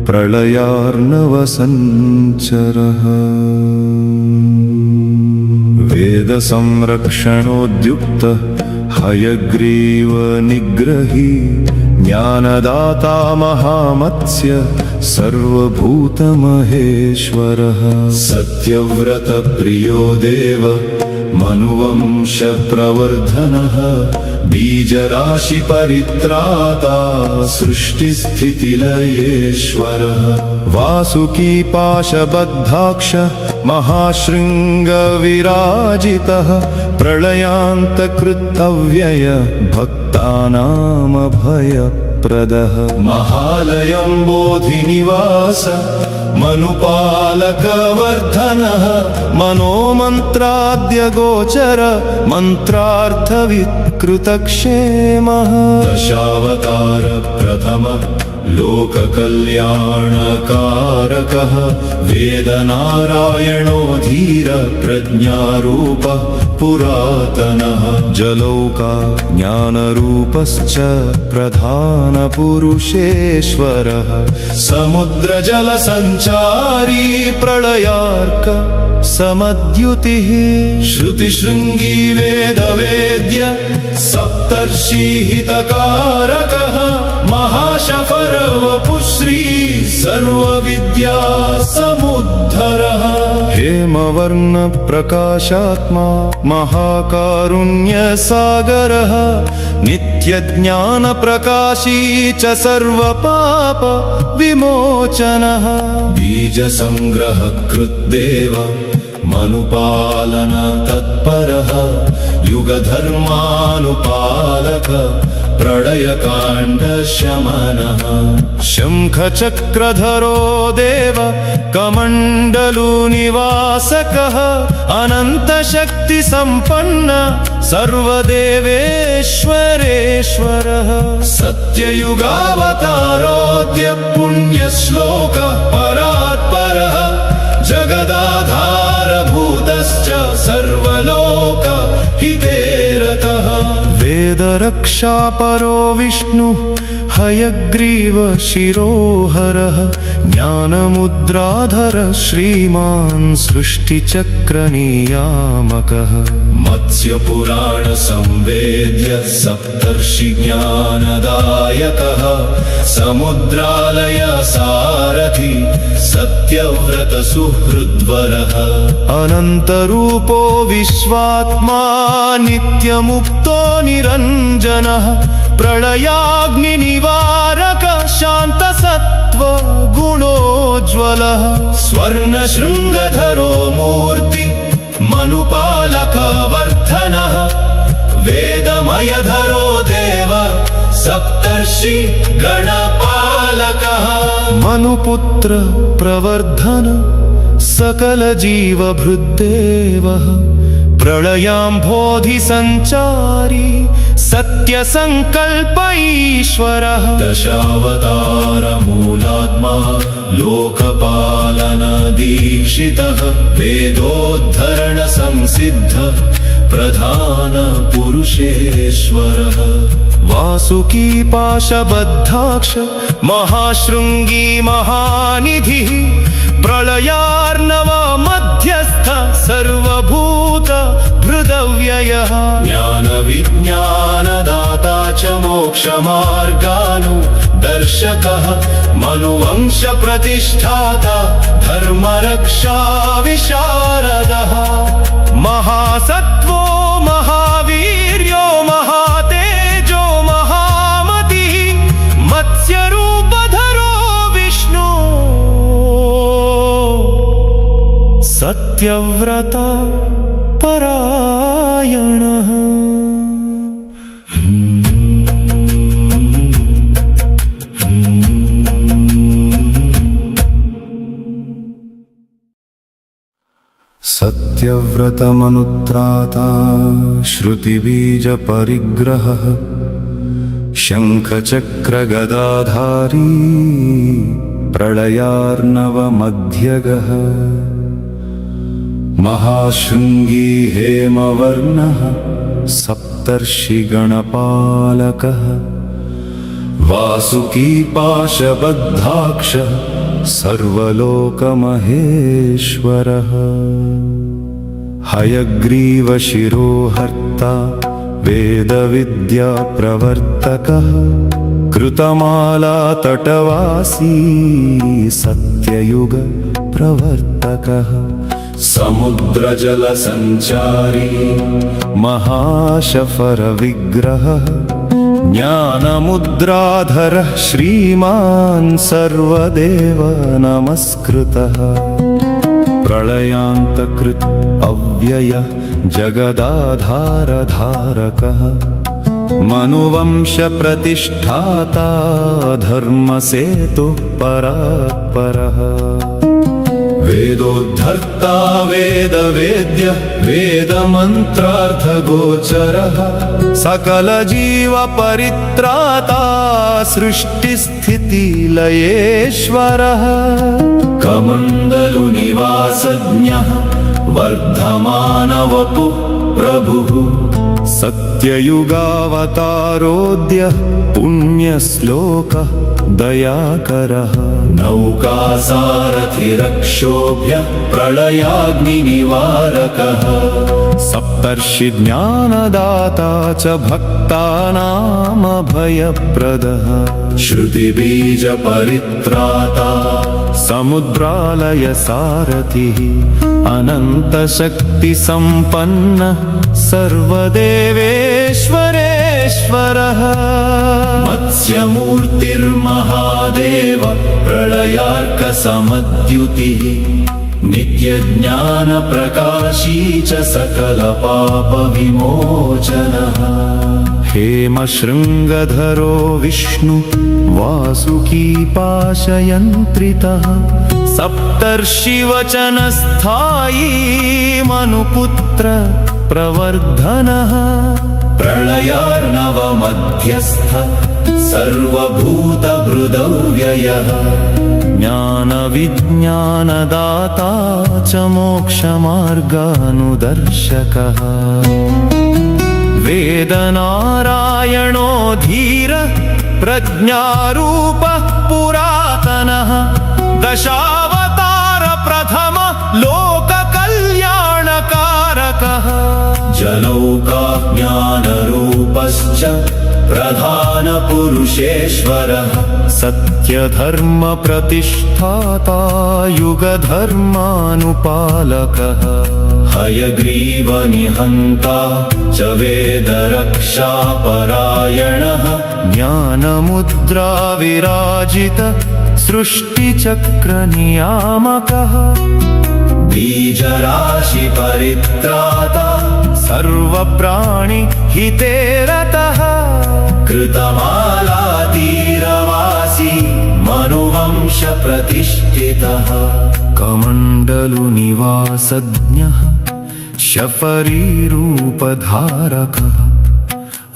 प्रलयार्णवसञ्चरः वेदसंरक्षणोद्युक्तः हयग्रीवनिग्रही ज्ञानदाता महामत्स्य सर्वभूतमहेश्वरः सत्यव्रत प्रियो देव मनुवंशप्रवर्धनः बीजराशि परित्राता सृष्टिस्थितिलयेश्वरः वासुकीपाशबद्धाक्ष महाशृङ्गविराजितः प्रलयान्तकृतव्यय भक्तानामभयप्रदः महालयं बोधिनिवास मनुपालकवर्धनः मनोमन्त्राद्यगोचर मन्त्रार्थविकृतक्षेमः दशावतार प्रथम लोककल्याणकारकः वेदनारायणो धीर प्रज्ञारूपः पुरातनः जलौका ज्ञानरूपश्च प्रधानपुरुषेश्वरः समुद्रजलसञ्चारी प्रलयार्क समद्युतिः श्रुतिशृङ्गी वेदवेद्य सप्तर्षिहितकारकः महाशफरवपुश्री सर्वविद्या समुद्धरः हेमवर्णप्रकाशात्मा महाकारुण्यसागरः नित्यज्ञानप्रकाशी च सर्वपाप विमोचनः बीजसङ्ग्रह कृद्देव मनुपालन तत्परः युगधर्मानुपालक प्रलयकाण्डशमनः शङ्खचक्रधरो देव कमण्डलुनिवासकः अनन्तशक्तिसम्पन्न सर्वदेवेश्वरेश्वरः सत्ययुगावतारोऽद्य पुण्यश्लोक परात्परः जगदाधारभूतश्च सर्वलोक हितेरतः वेदरक्षापरो विष्णुः हयग्रीव शिरोहरः ज्ञानमुद्राधर श्रीमान् सृष्टिचक्रनियामकः मत्स्यपुराण संवेद्य सप्तर्षि ज्ञानदायकः समुद्रालय सारथि सत्यव्रत सुहृद्वरः अनन्तरूपो विश्वात्मा नित्यमुक्तो निरञ्जनः प्रलयाग्निनिवारक शान्तसत्त्व गुणोज्ज्वलः स्वर्णशृङ्गधरो मूर्ति मनुपालकवर्धनः वेदमयधरो देव सप्तर्षि गणपालकः मनुपुत्र प्रवर्धन सकलजीवभृद्देवः प्रलयाम्भोधि सञ्चारी सत्यसङ्कल्प ईश्वरः दशावतारमूलात्मा लोकपालन दीक्षितः वेदोद्धरण संसिद्ध प्रधान पुरुषेश्वरः वासुकीपाशबद्धाक्ष महाशृङ्गी महानिधिः प्रलयार्णव मध्यस्थ सर्वभूत हृदव्ययः ज्ञानविज्ञानदाता च मोक्षमार्गानुदर्शकः मनुवंशप्रतिष्ठाता धर्मरक्षा विशारदः महासत्त्वो महावीर्यो महातेजो महामतिः मत्स्यरूपधरो विष्णु सत्यव्रता परायणः सत्यव्रतमनुत्राता श्रुतिबीजपरिग्रहः शङ्खचक्रगदाधारी प्रलयार्णवमध्यगः महाशृङ्गी हेमवर्णः सप्तर्षिगणपालकः वासुकीपाशबद्धाक्षः सर्वलोकमहेश्वरः हयग्रीवशिरोहर्ता वेदविद्याप्रवर्तकः कृतमालातटवासी सत्ययुगप्रवर्तकः समुद्रजलसञ्चारी महाशफरविग्रहः ज्ञानमुद्राधरः श्रीमान् सर्वदेव नमस्कृतः प्रलयान्तकृत् अव्ययः जगदाधारधारकः मनुवंशप्रतिष्ठाता धर्मसेतुः परात्परः वेदोद्धर्ता वेदवेद्यः वेदमन्त्रार्थगोचरः सकलजीवपरित्राता सृष्टिस्थितिलयेश्वरः कमण्डलुनिवासज्ञः वर्धमानवपुः प्रभुः सत्ययुगावतारोऽद्यः पुण्यश्लोकः दयाकरः नौकासारथिरक्षोभ्यः प्रलयाग्निनिवारकः सप्तर्षिज्ञानदाता च भक्तानामभयप्रदः श्रुतिबीजपरित्राता समुद्रालयसारथिः अनन्तशक्तिसम्पन्नः सर्वदेवेश्वरेश्वरः मत्स्यमूर्तिर्महादेव प्रलयार्कसमद्युतिः नित्यज्ञानप्रकाशी च सकलपापविमोचनः हेमशृङ्गधरो विष्णु वासुकीपाशयन्त्रितः सप्तर्षिवचनस्थायी मनुपुत्र प्रवर्धनः प्रलयार्णवमध्यस्थ सर्वभूतभृदव्ययः ज्ञानविज्ञानदाता च मोक्षमार्गानुदर्शकः वेदनारायणो धीरः प्रज्ञारूपः पुरातनः दशावतार प्रथम लोककल्याणकारकः जलौकाज्ञानरूपश्च प्रधानपुरुषेश्वरः सत्यधर्मप्रतिष्ठाता युगधर्मानुपालकः हयग्रीवनिहन्ता च वेदरक्षापरायणः ज्ञानमुद्राविराजित सृष्टिचक्रनियामकः बीजराशिपरित्राता सर्वप्राणिहिते रतः कृतमालातीरवासी मनुवंशप्रतिष्ठितः कमण्डलुनिवासज्ञः शफरीरूपधारकः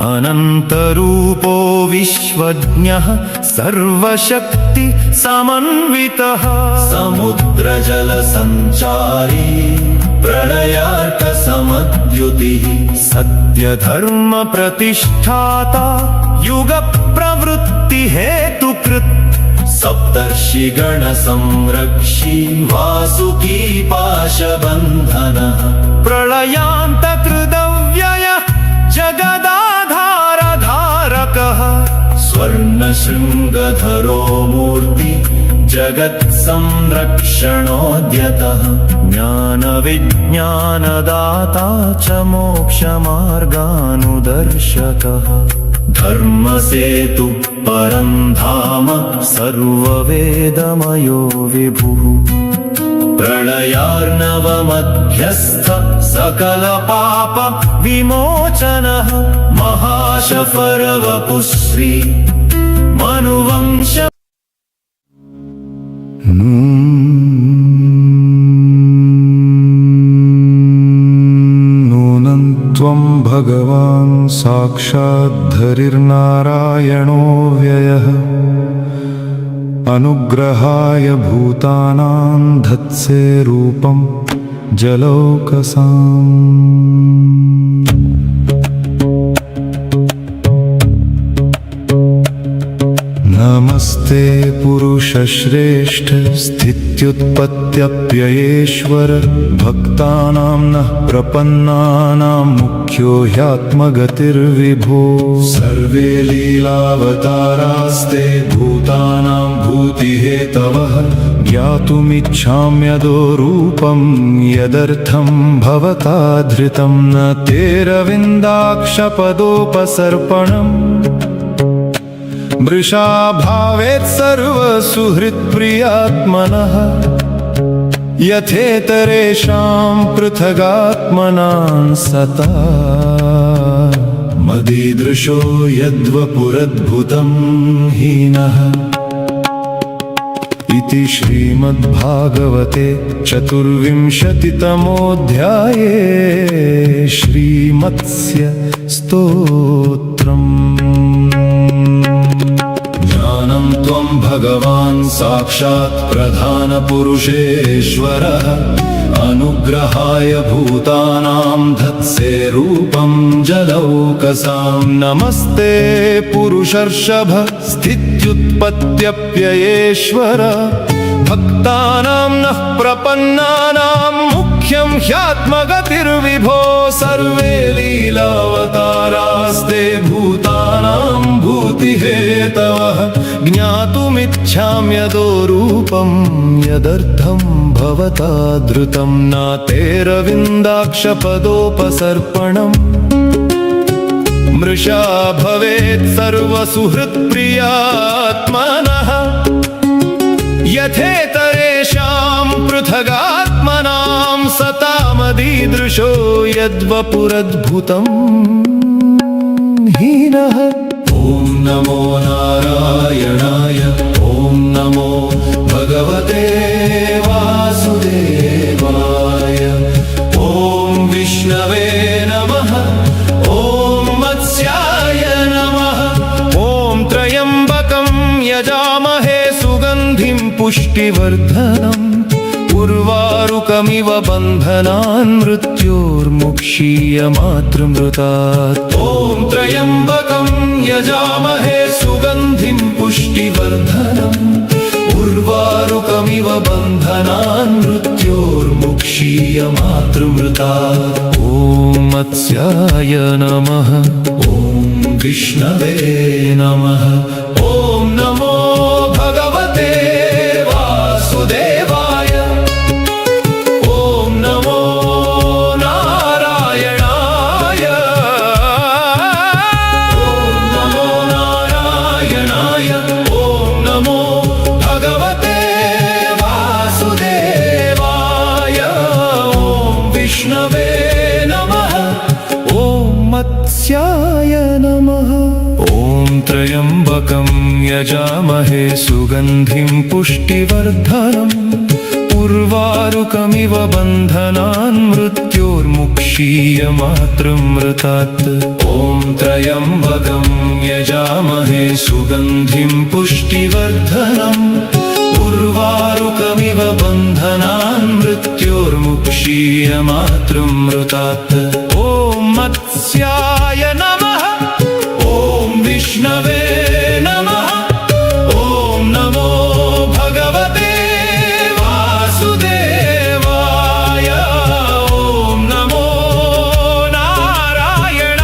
अनन्तरूपो विश्वज्ञः सर्वशक्तिसमन्वितः समुद्रजलसञ्चारी प्रलयार्कसमद्युतिः सत्यधर्मप्रतिष्ठाता युगप्रवृत्तिहेतुकृत् सप्तर्षिगणसंरक्षी वासुकी पाशबन्धनः प्रलयान्तकृदव्ययः जगदाधारधारकः स्वर्णशृङ्गधरो मूर्ति जगत्संरक्षणोद्यतः ज्ञानविज्ञानदाता च मोक्षमार्गानुदर्शकः धर्मसेतु परं धाम सर्ववेदमयो विभुः प्रलयार्णवमध्यस्थ सकलपाप विमोचनः महाशफरवपुश्री मनुवंश नूनं त्वं भगवान् साक्षाद्धरिर्नारायणो व्ययः अनुग्रहाय भूतानां धत्से रूपं जलौकसाम् नमस्ते पुरुष पुरुषश्रेष्ठ स्थित्युत्पत्त्यप्ययेश्वर भक्तानां नः प्रपन्नानां मुख्यो ह्यात्मगतिर्विभो सर्वे लीलावतारास्ते भूतानां भूतिहेतवः ज्ञातुमिच्छाम्यदो रूपं यदर्थं भवता धृतं न तेरविन्दाक्षपदोपसर्पणम् मृषा भावेत् सर्वसुहृत्प्रियात्मनः यथेतरेषां पृथगात्मनां सता मदीदृशो यद्वपुरद्भुतं हीनः इति श्रीमद्भागवते चतुर्विंशतितमोऽध्याये श्रीमत्स्य स्तोत्रम् ज्ञानं त्वं भगवान् साक्षात् प्रधानपुरुषेश्वरः अनुग्रहाय भूतानां धत्से रूपं जलौकसां नमस्ते पुरुषर्षभ स्थित्युत्पत्त्यप्ययेश्वर भक्तानां नः प्रपन्नानां मुख्यं ह्यात्मगतिर्विभो सर्वे लीलावतारास्ते भूतानां भूतिहेतवः ज्ञातुमिच्छाम्यदो रूपं यदर्थं भवता धृतं न तेरविन्दाक्षपदोपसर्पणम् मृषा भवेत् सर्वसुहृत्प्रियात्मनः यथेतरेषां पृथगात्मनां सतामदीदृशो यद्वपुरद्भुतं हीनः ॐ नमो नारायणाय ॐ नमो भगवते वासुदेवाय ॐ विष्णवे नमः ॐ मत्स्याय नमः ॐ त्र्यम्बकं यजामहे सुगन्धिं पुष्टिवर्धनम् उर्वारुकमिव बन्धनान् मृत्योर्मुक्षीयमातृमृतात् ॐ त्र्यम्बकं यजामहे सुगन्धिं पुष्टिवर्धनम् उर्वारुकमिव बन्धनान् मृत्योर्मुक्षीयमातृमृतात् ॐ मत्स्याय नमः ॐ विष्णवे नमः ॐ नमो भगवते वासुदेवाय ॐ नमो नारायणाय ॐ नमो नारायणाय ॐ नमो भगवते वासुदेवाय ॐ विष्णवे नमः ॐ मत्स्याय नमः ॐ त्र्यम्बकं यजामहे सुगन्धिं पुष्टिवर्धनम् उर्वारुकमिव बन्धनान् मृत्योर्मुक्षीयमातृमृतात् ॐ त्र्यम्बकं यजामहे सुगन्धिं पुष्टिवर्धनम् उर्वारुकमिव बन्धनान् मृत्योर्मुक्षीयमातृमृतात् ॐ मत्स्याय नमः ॐ विष्णवे नमः ॐ नमो भगवते वासुदेवाय ॐ नमो नारायणाय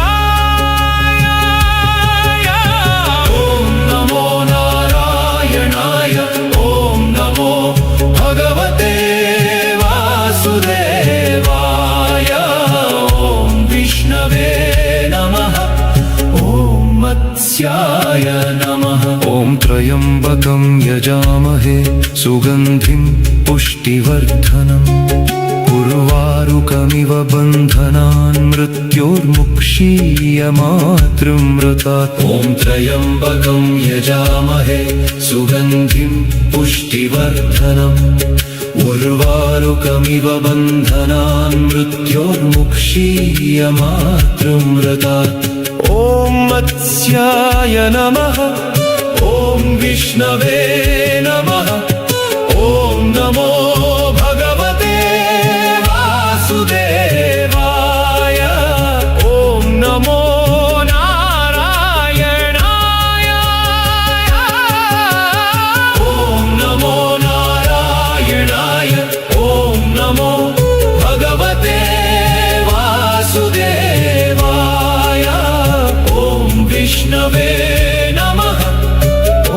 ॐ नमो नारायणाय ॐ नमो भगवते वासुदेवाय ॐ विष्णवे नमः ॐ मत्स्याय नमः ॐ त्र्यम्बकं यजामहे सुगन्धिं पुष्टिवर्धनम् उर्वारुकमिव बन्धनान् मृत्योर्मुक्षीयमातृमृतात् ॐ त्र्यम्बकं यजामहे सुगन्धिं पुष्टिवर्धनम् उर्वारुकमिव बन्धनान् मृत्योर्मुक्षीयमातृमृतात् ॐ मत्स्याय नमः ॐ विष्णवे नमः ॐ नमो भगवते वासुदेवाय ॐ नमो नारायणाय ॐ विष्णवे नमः। ॐ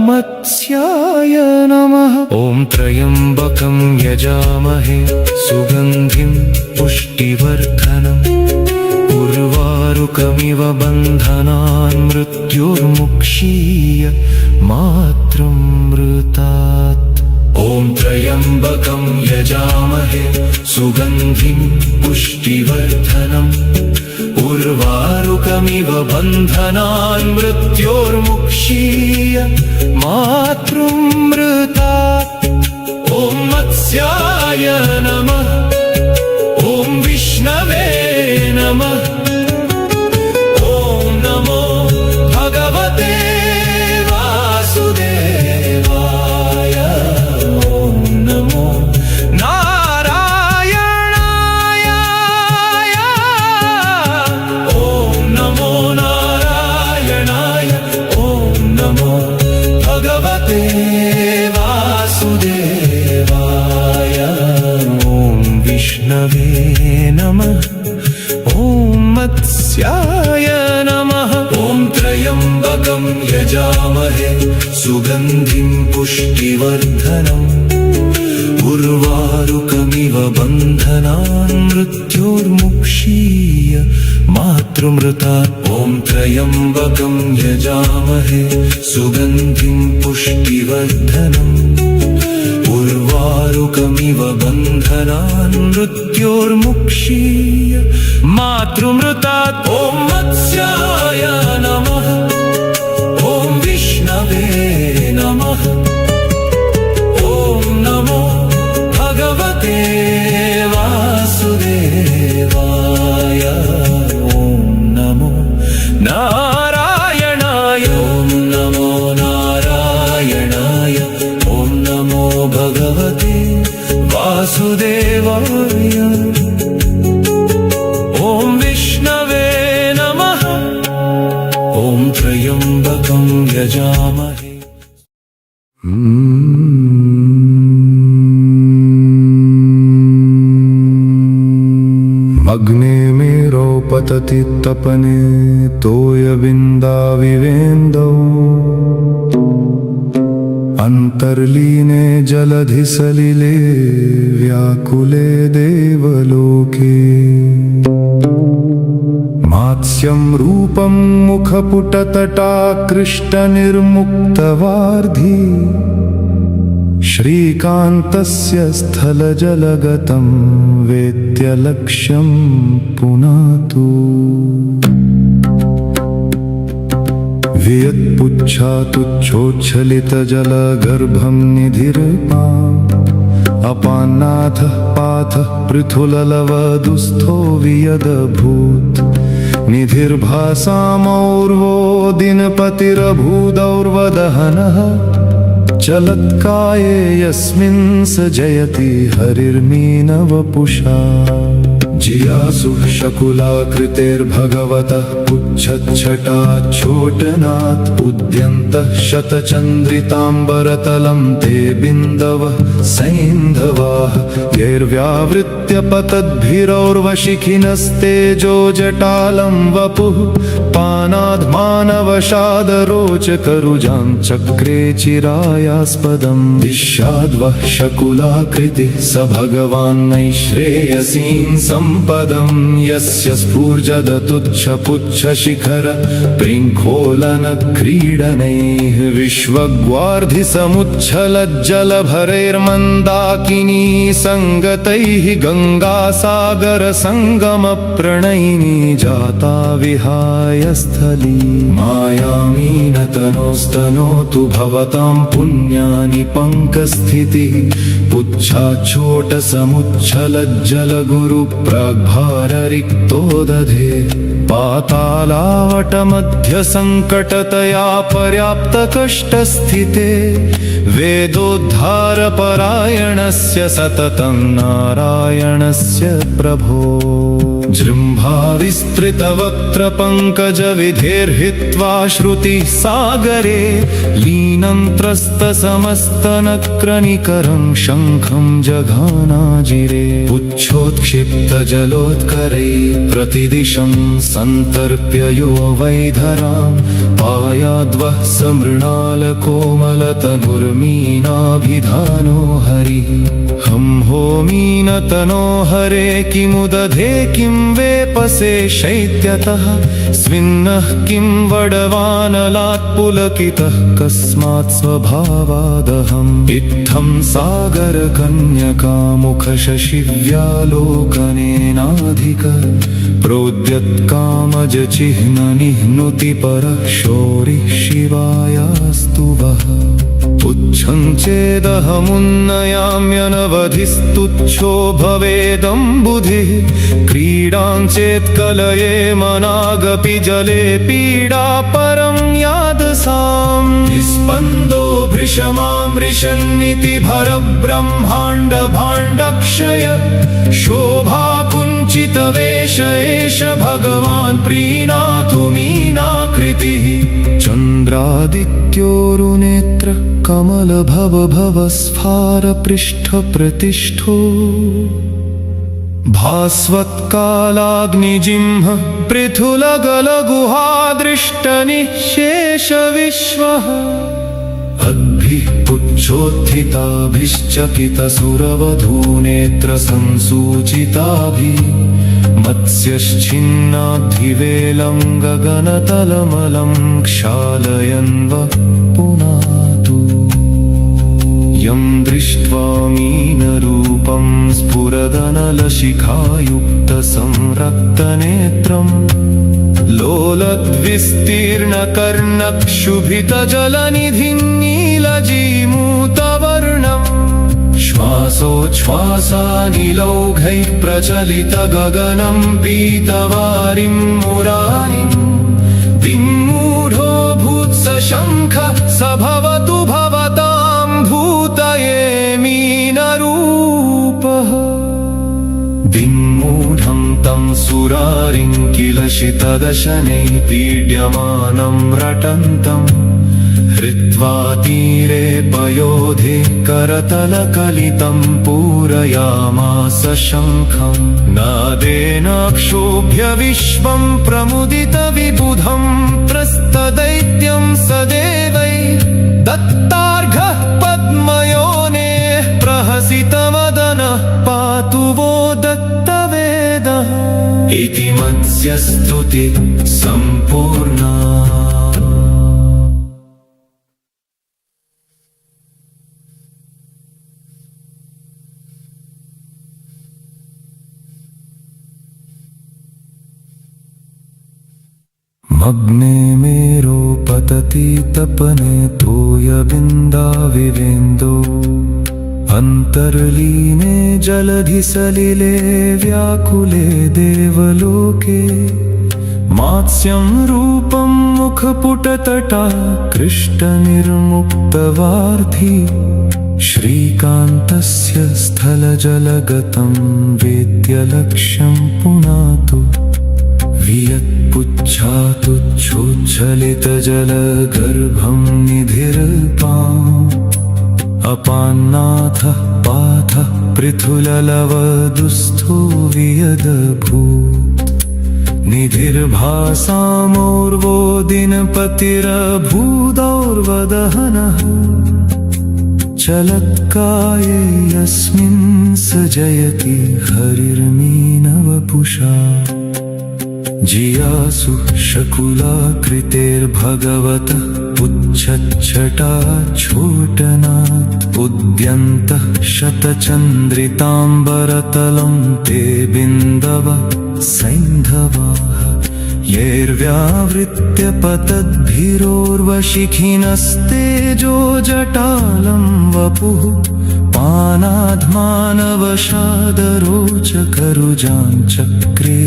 मत्स्याय नमः। ॐ त्र्यम्बकं यजामहे सुगन्धिं पुष्टिवर्धनम् उर्वारुकमिव बन्धनान् मृत्युर्मुक्षीय मातृमृतात्। ॐ त्र्यम्बकं यजामहे सुगन्धिं पुष्टिवर्धनम् उर्वारुकमिव बन्धनान् मृत्योर्मुक्षीय मातृमृतात्। ॐ मत्स्याय नमः। ॐ विष्णवे नमः। ॐ नमो भगवते वासुदेवाय। ॐ नमो नारायणाय। ॐ नमो नारायणाय। ॐ नमो भगवते वासुदेवाय। ॐ विष्णवे नमः। ॐ मत्स्याय नमः। ॐ त्र्यम्बकं यजामहे सुगन्धिं पुष्टिवर्धनम् उर्वारुकमिव बन्धनान् मृत्योर्मुक्षीय मातृमृतात्। ॐ त्र्यम्बकं यजामहे सुगन्धिं पुष्टिवर्धनम् उर्वारुकमिव बन्धनान् मृत्योर्मुक्षीय मातृमृतात्। ॐ मत्स्याय नमः। ॐ विष्णवे नमः। ॐ नमो भगवते वासुदेवाय। ॐ नमो नारायणाय। ॐ नमो नारायणाय। ॐ नमो भगवते वासुदेवाय। ॐ विष्णवे नमः। ॐ त्र्यम्बकं यजामहे। अग्ने मेरो पतति तपने तोयबिन्दाविवेन्दौ अन्तर्लीने जलधिसलिले व्याकुले देवलोके। मात्स्यं रूपं मुखपुटतटाकृष्टनिर्मुक्तवार्धि श्रीकान्तस्य स्थलजलगतं वेद्यलक्ष्यं पुनातु। वियत्पुच्छातुच्छोच्छलितजलगर्भं निधिर्पाम् अपान्नाथः पाथः पृथुललवदुस्थो वियदभूत्। निधिर्भासामौर्वो दिनपतिरभूदौर्वदहनः चलत्काये यस्मिन् स जयति हरिर्मीनवपुषा। जियासु शकुलाकृतेर्भगवतः पुच्छच्छटाच्छोटनात् उद्यन्तः शतचन्द्रिताम्बरतलं ते बिन्दवः सैन्धवाः यैर्व्यावृत्य पतद्भिरौर्वशिखिनस्तेजो जटालं वपुः पानाद्मानवशादरोचकरुजां चक्रे चिरायास्पदम्। दिश्याद्वः शकुलाकृतिः स भगवान् नैश्रेयसीं सम्पदं यस्य स्फूर्जदतुच्छपुच्छशिखर प्रिङ्खोलन क्रीडनैः विश्वग्वार्धिसमुच्छलज्जलभरैर्मन्दाकिनी सङ्गतैः गङ्गासागरसङ्गमप्रणयिनी जाता विहाय स्थली। मायामीनतनोस्तनोतु भवतां पुण्यानि पङ्कस्थितिः पुच्छाच्छोटसमुच्छलज्जलगुरुप्राग्भाररिक्तो दधे। पातालावटमध्यसङ्कटतया पर्याप्तकष्टस्थिते वेदोद्धारपरायणस्य सततं नारायणस्य प्रभो। जृम्भाविस्तृतवक्त्रपङ्कजविधिर्हित्वा श्रुतिसागरे लीनं त्रस्तसमस्तनक्रनिकरं शङ्खं जघानाजिरे पुच्छोत्क्षिप्तजलोत्करै प्रतिदिशं सन्तर्प्य यो वैधरां पायाद्वः समृणालकोमलतनुर्मीनाभिधानो हरिः हं हो मीनतनो हरे किमुदधे किं वेपसे शैत्यतः स्विन्नः किं वडवानलात् पुलकितः कस्मात् स्वभावादहम् इत्थं सागरकन्यकामुखशशिव्यालोकनेनाधिक प्रोद्यत्कामजचिह्ननिह्नुति परः शौरिः शिवायास्तु वः तुच्छं चेदहमुन्नयाम्यनवधिस्तुच्छो भवेदम्बुधिः क्रीडां चेत्कलये मनागपि जले पीडा परं यादसाम् निस्पन्दो भृशमामृशन्निति भरब्रह्माण्डभाण्डक्षय शोभाकुञ्चितवेश एष भगवान् प्रीणातु मीनाकृतिः चन्द्रादित्योरुनेत्र कमलभवभवस्फारपृष्ठप्रतिष्ठो भास्वत्कालाग्निजिह्म पृथुलगलगुहादृष्टनिःशेषविश्वः अद्भिः पुच्छोत्थिताभिश्चकितसुरवधूनेत्रसंसूचिताभिः मत्स्यश्चिन्नाद्धिवेलं गगनतलमलं क्षालयन्व पुनातु यं दृष्ट्वा मीनरूपं स्फुरदनलशिखायुक्तसंरक्तनेत्रम् लोलद्विस्तीर्णकर्णक्षुभितजलनिधिं नीलजीमूतवर्णम् श्वासोच्छ्वासानिलौघैः प्रचलितगगनं पीतवारिं मुरारिं विमूढो भूत्सशङ्खः स भवतु भवतां भूतये मीनरूपः विमूढं तं सुरारिं किल शितदशनैः पीड्यमानं रटन्तम् हृत्वा तीरे पयोधे करतलकलितं पूरयामास शङ्खं नादेनाक्षोभ्य विश्वं प्रमुदितविबुधं त्रस्तदैत्यं सदेवै दत्तार्घः पद्मयोनेः प्रहसितवदनः पातु वो दत्तवेदः इति मत्स्यस्तुति सम्पूर्णा। मग्ने मेरो पतति तपने तोयबिन्दाविवेन्दो अन्तर्लीने जलधिसलिले व्याकुले देवलोके मात्स्यं रूपं मुखपुटतटा कृष्टनिर्मुक्तवार्थी श्रीकान्तस्य स्थलजलगतं वेद्यलक्ष्यं पुनातु वियत्पुच्छातुच्छोच्छलितजलगर्भं निधिर्पाम् अपान्नाथः पाथः पृथुललवदुस्थो वियदभूत् निधिर्भासामोर्वो दिनपतिरभूदौर्वदहनः चलत्काये यस्मिन् स जयति हरिर्मीनवपुषा जियासु शकुलाकृतेर्भगवतः पुच्छच्छटाच्छोटनात् उद्यन्तः शतचन्द्रिताम्बरतलं ते बिन्दव सैन्धवाः यैर्व्यावृत्य पतद्भिरोर्वशिखिनस्तेजो जटालं वपुः पानाद्मानवशादरोचकरुजाञ्चक्रे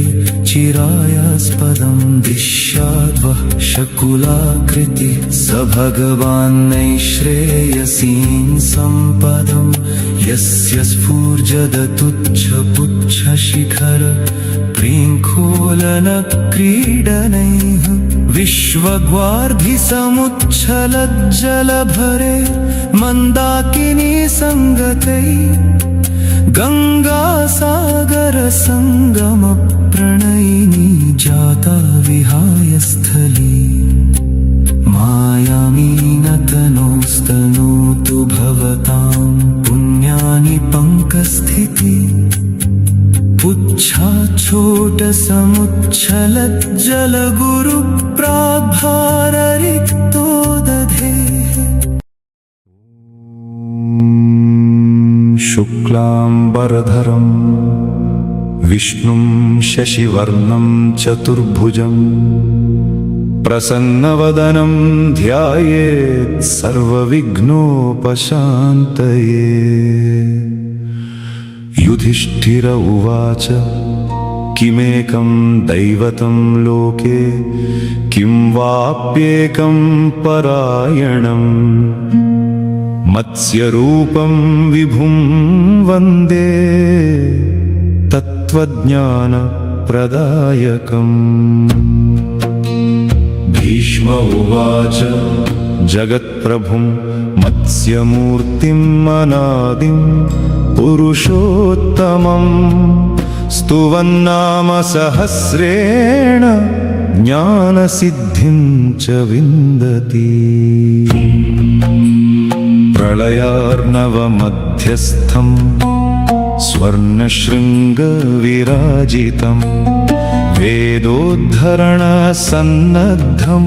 चिरायास्पदं दिश्याद्वः शकुलाकृतिः स भगवान्नैश्रेयसीं सम्पदं यस्य स्फूर्जदतुच्छपुच्छशिखर प्रीं गगनक्रीडनैः विश्वग्वार्धिसमुच्छलज्जलभरे मन्दाकिनी सङ्गतैः गङ्गासागरसङ्गमप्रणयिनी जाता विहाय स्थली मायामीनतनोस्तनोतु भवतां पुण्यानि पङ्कस्थिति पुच्छाच्छोटसमुच्छलज्जलगुरुप्राग्भाररिक्तो दधेः। शुक्लाम्बरधरं विष्णुं शशिवर्णं चतुर्भुजं प्रसन्नवदनं ध्यायेत् सर्वविघ्नोपशान्तये। युधिष्ठिर उवाच किमेकं दैवतं लोके किं वाप्येकं परायणम् मत्स्यरूपं विभुं वन्दे तत्त्वज्ञानप्रदायकम्। भीष्म उवाच जगत्प्रभुं मत्स्यमूर्तिम् अनादिं पुरुषोत्तमं स्तुवन्नाम सहस्रेण ज्ञानसिद्धिं च विन्दति। प्रलयार्णवमध्यस्थं स्वर्णशृङ्गविराजितं वेदोद्धरणसन्नद्धं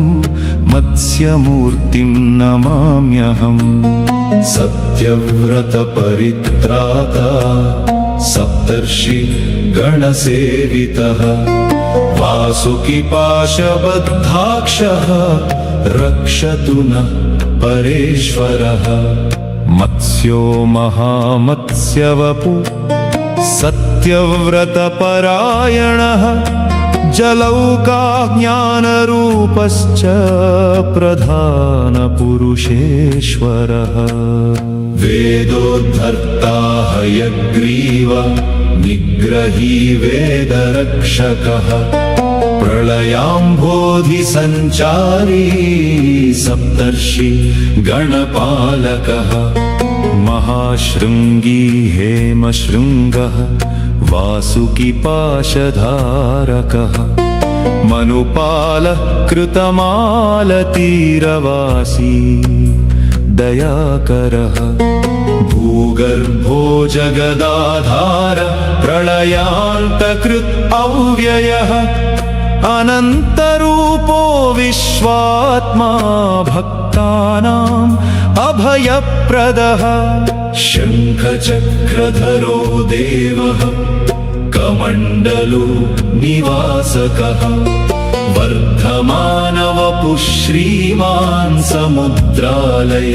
मत्स्यमूर्तिं नमाम्यहम्। सत्यव्रतपरित्राता सप्तर्षि गणसेवितः वासुकिपाशबद्धाक्षः रक्षतु नः परेश्वरः। मत्स्यो महामत्स्यवपु सत्यव्रतपरायणः जलौकाज्ञानरूपश्च प्रधानपुरुषेश्वरः। वेदोद्धर्ता हयग्रीव निग्रही वेदरक्षकः प्रलयाम्भोधिसञ्चारी सप्तर्षि गणपालकः। महाशृङ्गी हेमशृङ्गः वासुकिपाशधारकः मनुपालः कृतमालतीरवासी दयाकरः। भूगर्भो जगदाधार प्रलयान्तकृत् अव्ययः अनन्तरूपो विश्वात्मा भक्तानाम् अभयप्रदः। शङ्खचक्रधरो देवः कमण्डलो निवासकः वर्धमानवपुः श्रीमान् समुद्रालय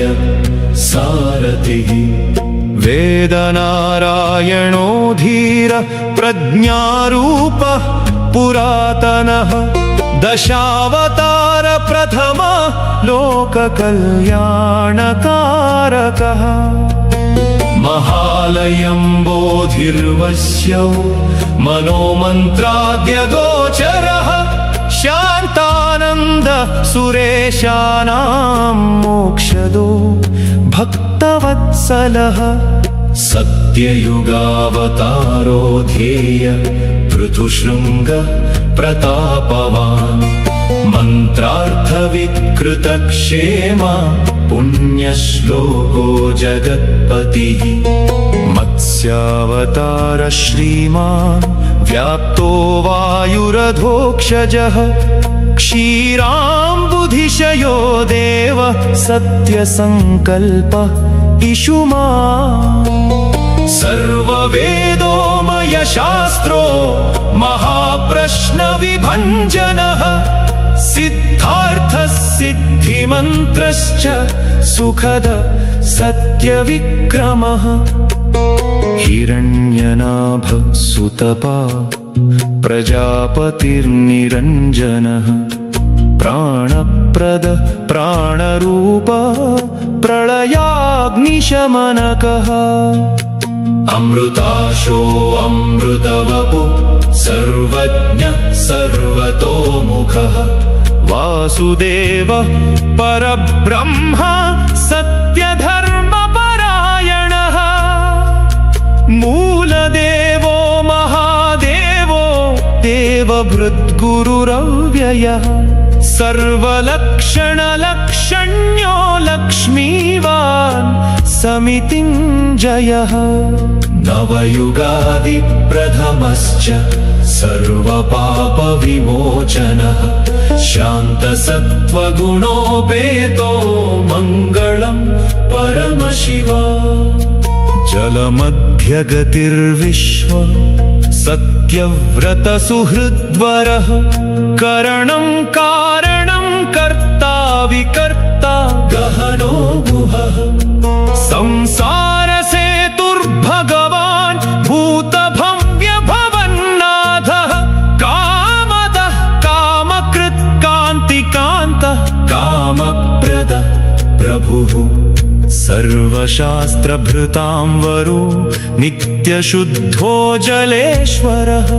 सारथिः। वेदनारायणो धीर प्रज्ञारूपः पुरातनः दशावतार प्रथम लोककल्याणकारकः। महालयं बोधिर्वश्यौ मनोमन्त्राद्यगोचरः शान्तानन्द सुरेशानां मोक्षदो भक्तवत्सलः। सत्ययुगावतारो ध्येय पृथुशृङ्ग प्रतापवान् मन्त्रार्थविकृतक्षेम पुण्यश्लोको जगत्पतिः। मत्स्यावतार श्रीमान् व्याप्तो वायुरधोक्षजः क्षीराम्बुधिशयो देव सत्यसङ्कल्प इषुमान्। सर्ववेदोमय शास्त्रो महाप्रश्नविभञ्जनः सिद्धार्थः सिद्धिमन्त्रश्च सुखद सत्यविक्रमः। हिरण्यनाभ सुतपा प्रजापतिर्निरञ्जनः प्राणप्रद प्राणरूप प्रलयाग्निशमनकः। अमृताशो अमृतवपु सर्वज्ञ सर्वतोमुखः वासुदेवः परब्रह्म सत्यधर्मपरायणः मूलदेवो महादेवो देवभृद्गुरुरव्ययः सर्वलक्षणलक्षण्यो लक्ष्मीवान् समितिञ्जयः नवयुगादिप्रथमश्च सर्वपापविमोचनः शान्तसत्त्वगुणोपेतो मङ्गलं परमशिवा जलमध्यगतिर्विश्व सत्यव्रतसुहृद्वरः करणं कारणं कर्ता विकर्ता गहनो गुहः संसारसेतुर्भगवान् भूतभव्यभवन्नाथः कामदः कामकृत् कान्तिकान्तः कामप्रदः प्रभुः सर्वशास्त्रभृतां वरो नित्यशुद्धो जलेश्वरः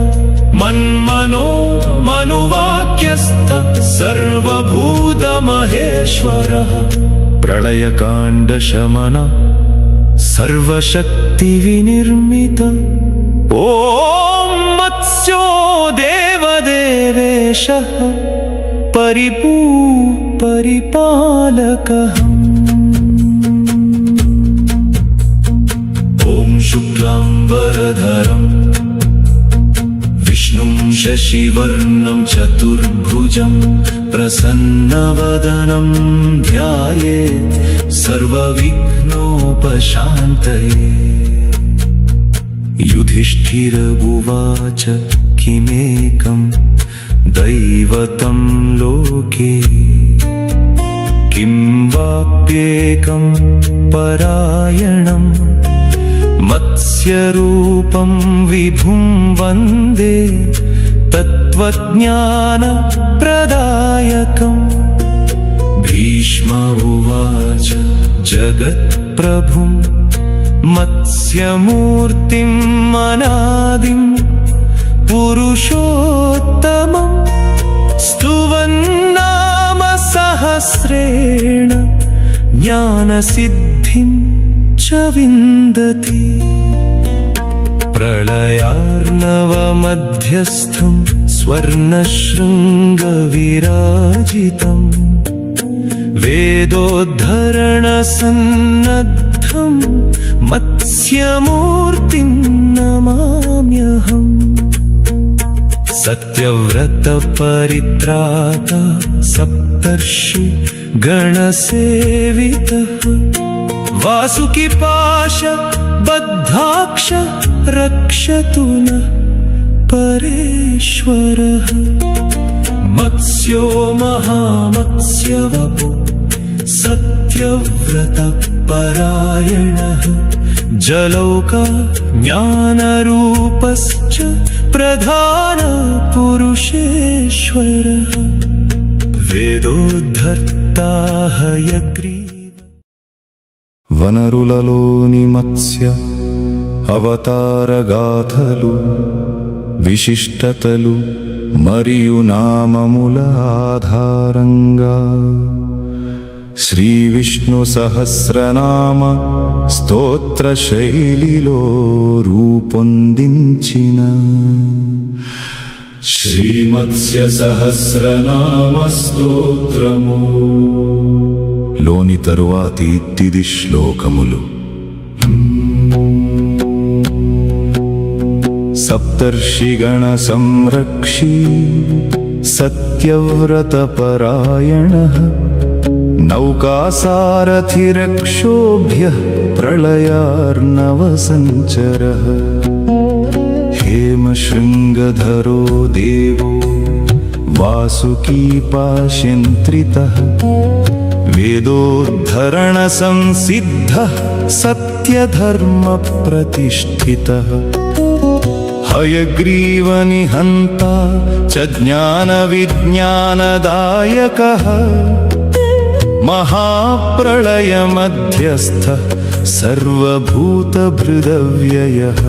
मन्मनो मनुवाक्यस्थ सर्वभूतमहेश्वरः प्रलयकाण्डशमन सर्वशक्तिविनिर्मित ॐ मत्स्यो देवदेवेशः परिपालकः ॐ शुक्लाम्बरधरम् विष्णुं शशिवर्णं चतुर्भुजं प्रसन्नवदनं ध्यायेत् सर्वविघ्नोपशान्तये युधिष्ठिर उवाच किमेकं दैवतं लोके किं वाप्येकं परायणं मत्स्यरूपं विभुं वन्दे तत्त्वज्ञानप्रदायकम् भीष्म उवाच जगत्प्रभुं मत्स्यमूर्तिम् अनादिं पुरुषोत्तमं स्तुवन्नाम सहस्रेण ज्ञानसिद्धिं च विन्दति प्रलयार्णवमध्यस्थं स्वर्णशृङ्गविराजितम् वेदोद्धरणसन्नद्धं मत्स्यमूर्तिं नमाम्यहम् सत्यव्रतपरित्राता सप्तर्षि गणसेवितः वासुकिपाशबद्धाक्ष रक्षतु नः परेश्वरः मत्स्यो महामत्स्यवपु सत्यव्रतपरायणः जलौका ज्ञानरूपश्च प्रधानपुरुषेश्वरः वेदोद्धर्ता हयग्रीव వనరులలోని మత్స్య అవతారగాథలు విశిష్టతలు మరియు నామముల ఆధారంగా శ్రీ విష్ణు సహస్రనామ స్తోత్ర శైలిలో రూపొందించిన శ్రీమత్స్య సహస్రనామ స్తోత్రము లోని తరువాతి 9 శ్లోకములు సప్తర్షిగణ సంరక్షీ సత్యవ్రతపరాయణః నౌకాసారథిరక్షోభ్యః ప్రళయార్ణవసంచరः हेमशृङ्गधरो देवो वासुकीपाशयन्त्रितः वेदोद्धरणसंसिद्धः सत्यधर्मप्रतिष्ठितः हयग्रीवनिहन्ता च ज्ञानविज्ञानदायकः महाप्रलयमध्यस्थः सर्वभूतभृदव्ययः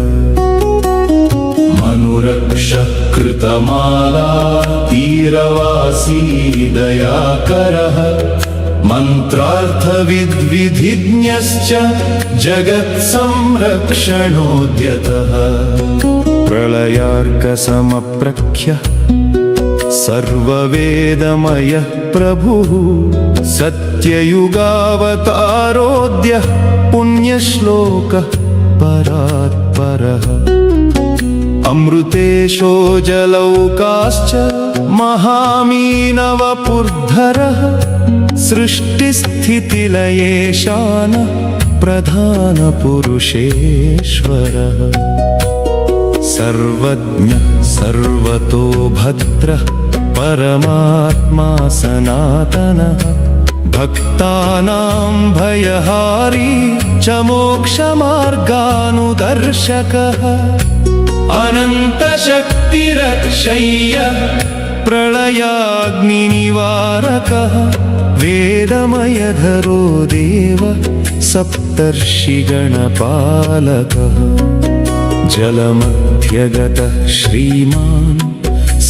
मनुरक्षः कृतमाला तीरवासी दयाकरः मन्त्रार्थविद्विधिज्ञश्च जगत्संरक्षणोद्यतः प्रलयार्कसमप्रख्यः सर्ववेदमयः प्रभुः सत्ययुगावतारोऽद्यः पुण्यश्लोकः परात्परः अमृतेशो जलौकाश्च महामीनवपुर्धरः सृष्टिस्थितिलयेशानः प्रधानपुरुषेश्वरः सर्वज्ञः सर्वतो भद्रः परमात्मा सनातनः भक्तानां भयहारी च मोक्षमार्गानुदर्शकः अनन्तशक्तिरक्षय्यः प्रलयाग्निनिवारकः वेदमयधरो देवः सप्तर्षिगणपालकः जलमध्यगतः श्रीमान्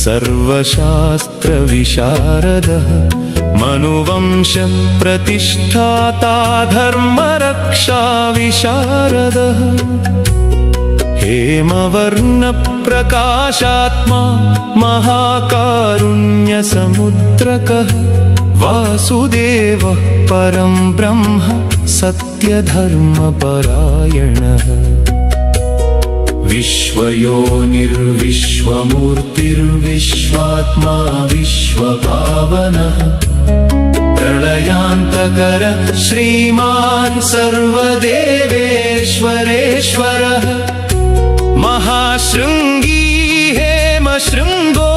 सर्वशास्त्रविशारदः मनुवंशप्रतिष्ठाता धर्मरक्षाविशारदः हेमवर्णप्रकाशात्मा महाकारुण्यसमुद्रकः वासुदेवः परं ब्रह्म सत्यधर्मपरायणः विश्वयोनिर्विश्वमूर्तिर्विश्वात्मा विश्वपावनः प्रलयान्तकर श्रीमान् सर्वदेवेश्वरेश्वरः महाशृङ्गी हेमशृङ्गो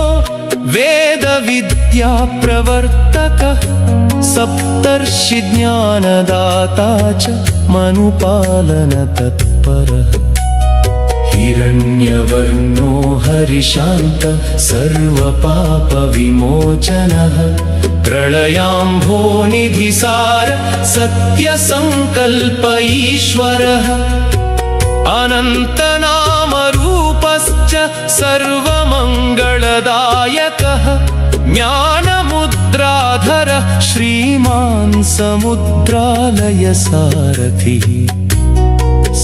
वेदविद्याप्रवर्तकः सप्तर्षिज्ञानदाता च मनुपालनतत्परः हिरण्यवर्णो हरिशान्तः सर्वपापविमोचनः प्रलयाम्भोनिधिसार सत्यसङ्कल्प ईश्वरः अनन्तनामरूपश्च सर्वमङ्गलदायकः ज्ञानमुद्राधरः श्रीमान् समुद्रालयसारथिः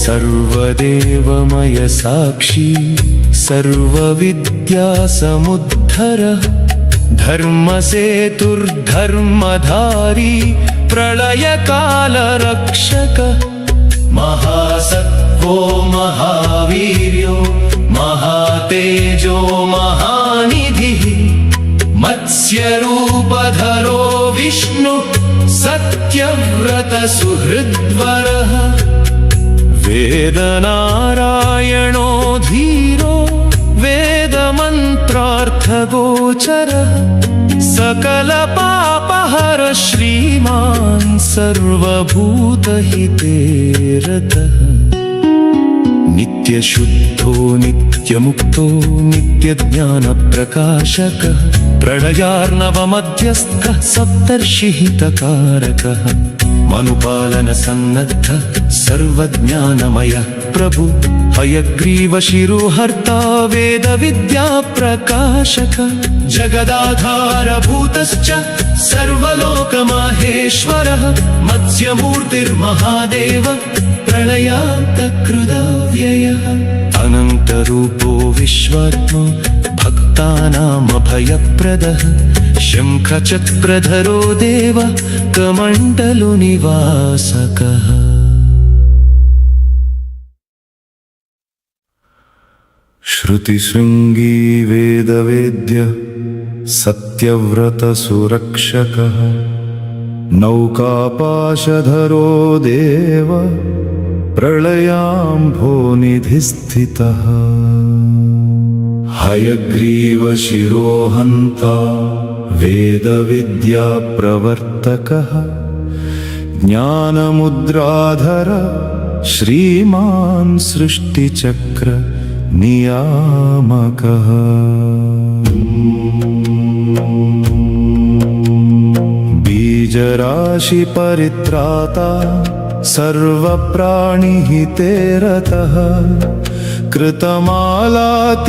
सर्वदेवमय साक्षी सर्वविद्यासमुद्धरः धर्मसेतुर्धर्मधारी प्रलयकालरक्षकः महासत्त्वो महावीर्यो महातेजो महानिधिः मत्स्यरूपधरो विष्णु सत्यव्रतसुहृद्वरः वेदनारायणो धीरो वेदमन्त्रार्थगोचरः सकलपापहर श्रीमान् सर्वभूतहिते रतः नित्यशुद्धो नित्यमुक्तो नित्यज्ञानप्रकाशकः प्रलयार्णवमध्यस्थः सप्तर्षिहितकारकः मनुपालनसन्नद्धः सर्वज्ञानमयः प्रभु हयग्रीवशिरोहर्ता वेदविद्याप्रकाशकः जगदाधारभूतश्च सर्वलोकमाहेश्वरः मत्स्यमूर्तिर्महादेव प्रलयान्तकृदाव्ययः अनन्तरूपो विश्वात्मा भक्तानामभयप्रदः शङ्खचक्रधरो देव कमण्डलुनिवासकः श्रुतिशृङ्गी वेदवेद्य सत्यव्रतसुरक्षकः नौकापाशधरो देव प्रलयाम्भोनिधिस्थितः हयग्रीवशिरोहन्ता वेदविद्याप्रवर्तकः ज्ञानमुद्राधर श्रीमान् सृष्टिचक्र नियामकः बीजराशिपरित्राता सर्वप्राणिहिते रतः कृतमालातीरवासी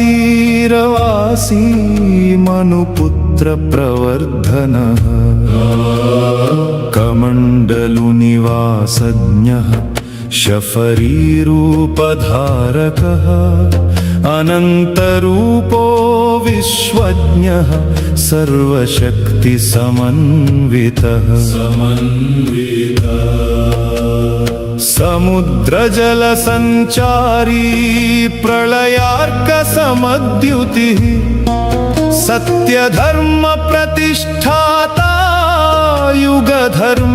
मनुपुत्रप्रवर्धनः कमण्डलुनिवासज्ञः शफरीरूपधारकः अनन्तरूपो विश्वज्ञः सर्वशक्तिसमन्वितः समुद्रजलसञ्चारी प्रलयार्कसमद्युतिः सत्यधर्मप्रतिष्ठाता युगधर्मानुपालकः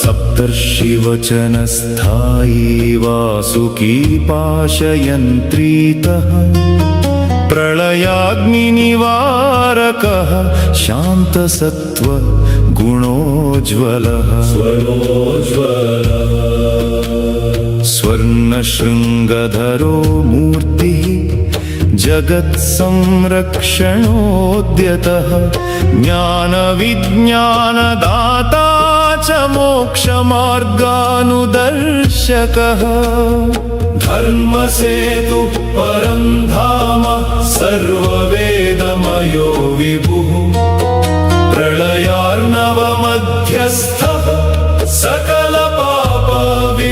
सप्तर्षिवचनस्थायी वासुकी पाशयन्त्रीतः प्रलयाग्निनिवारकः शान्तसत्त्व गुणोज्ज्वलः स्वर्णशृङ्गधरो मूर्तिः जगत्संरक्षणोद्यतः ज्ञानविज्ञानदाता च मोक्षमार्गानुदर्शकः धर्मसेतुः परं धाम सर्ववेदमयो विभुः प्रलयार्णवमध्यस्थः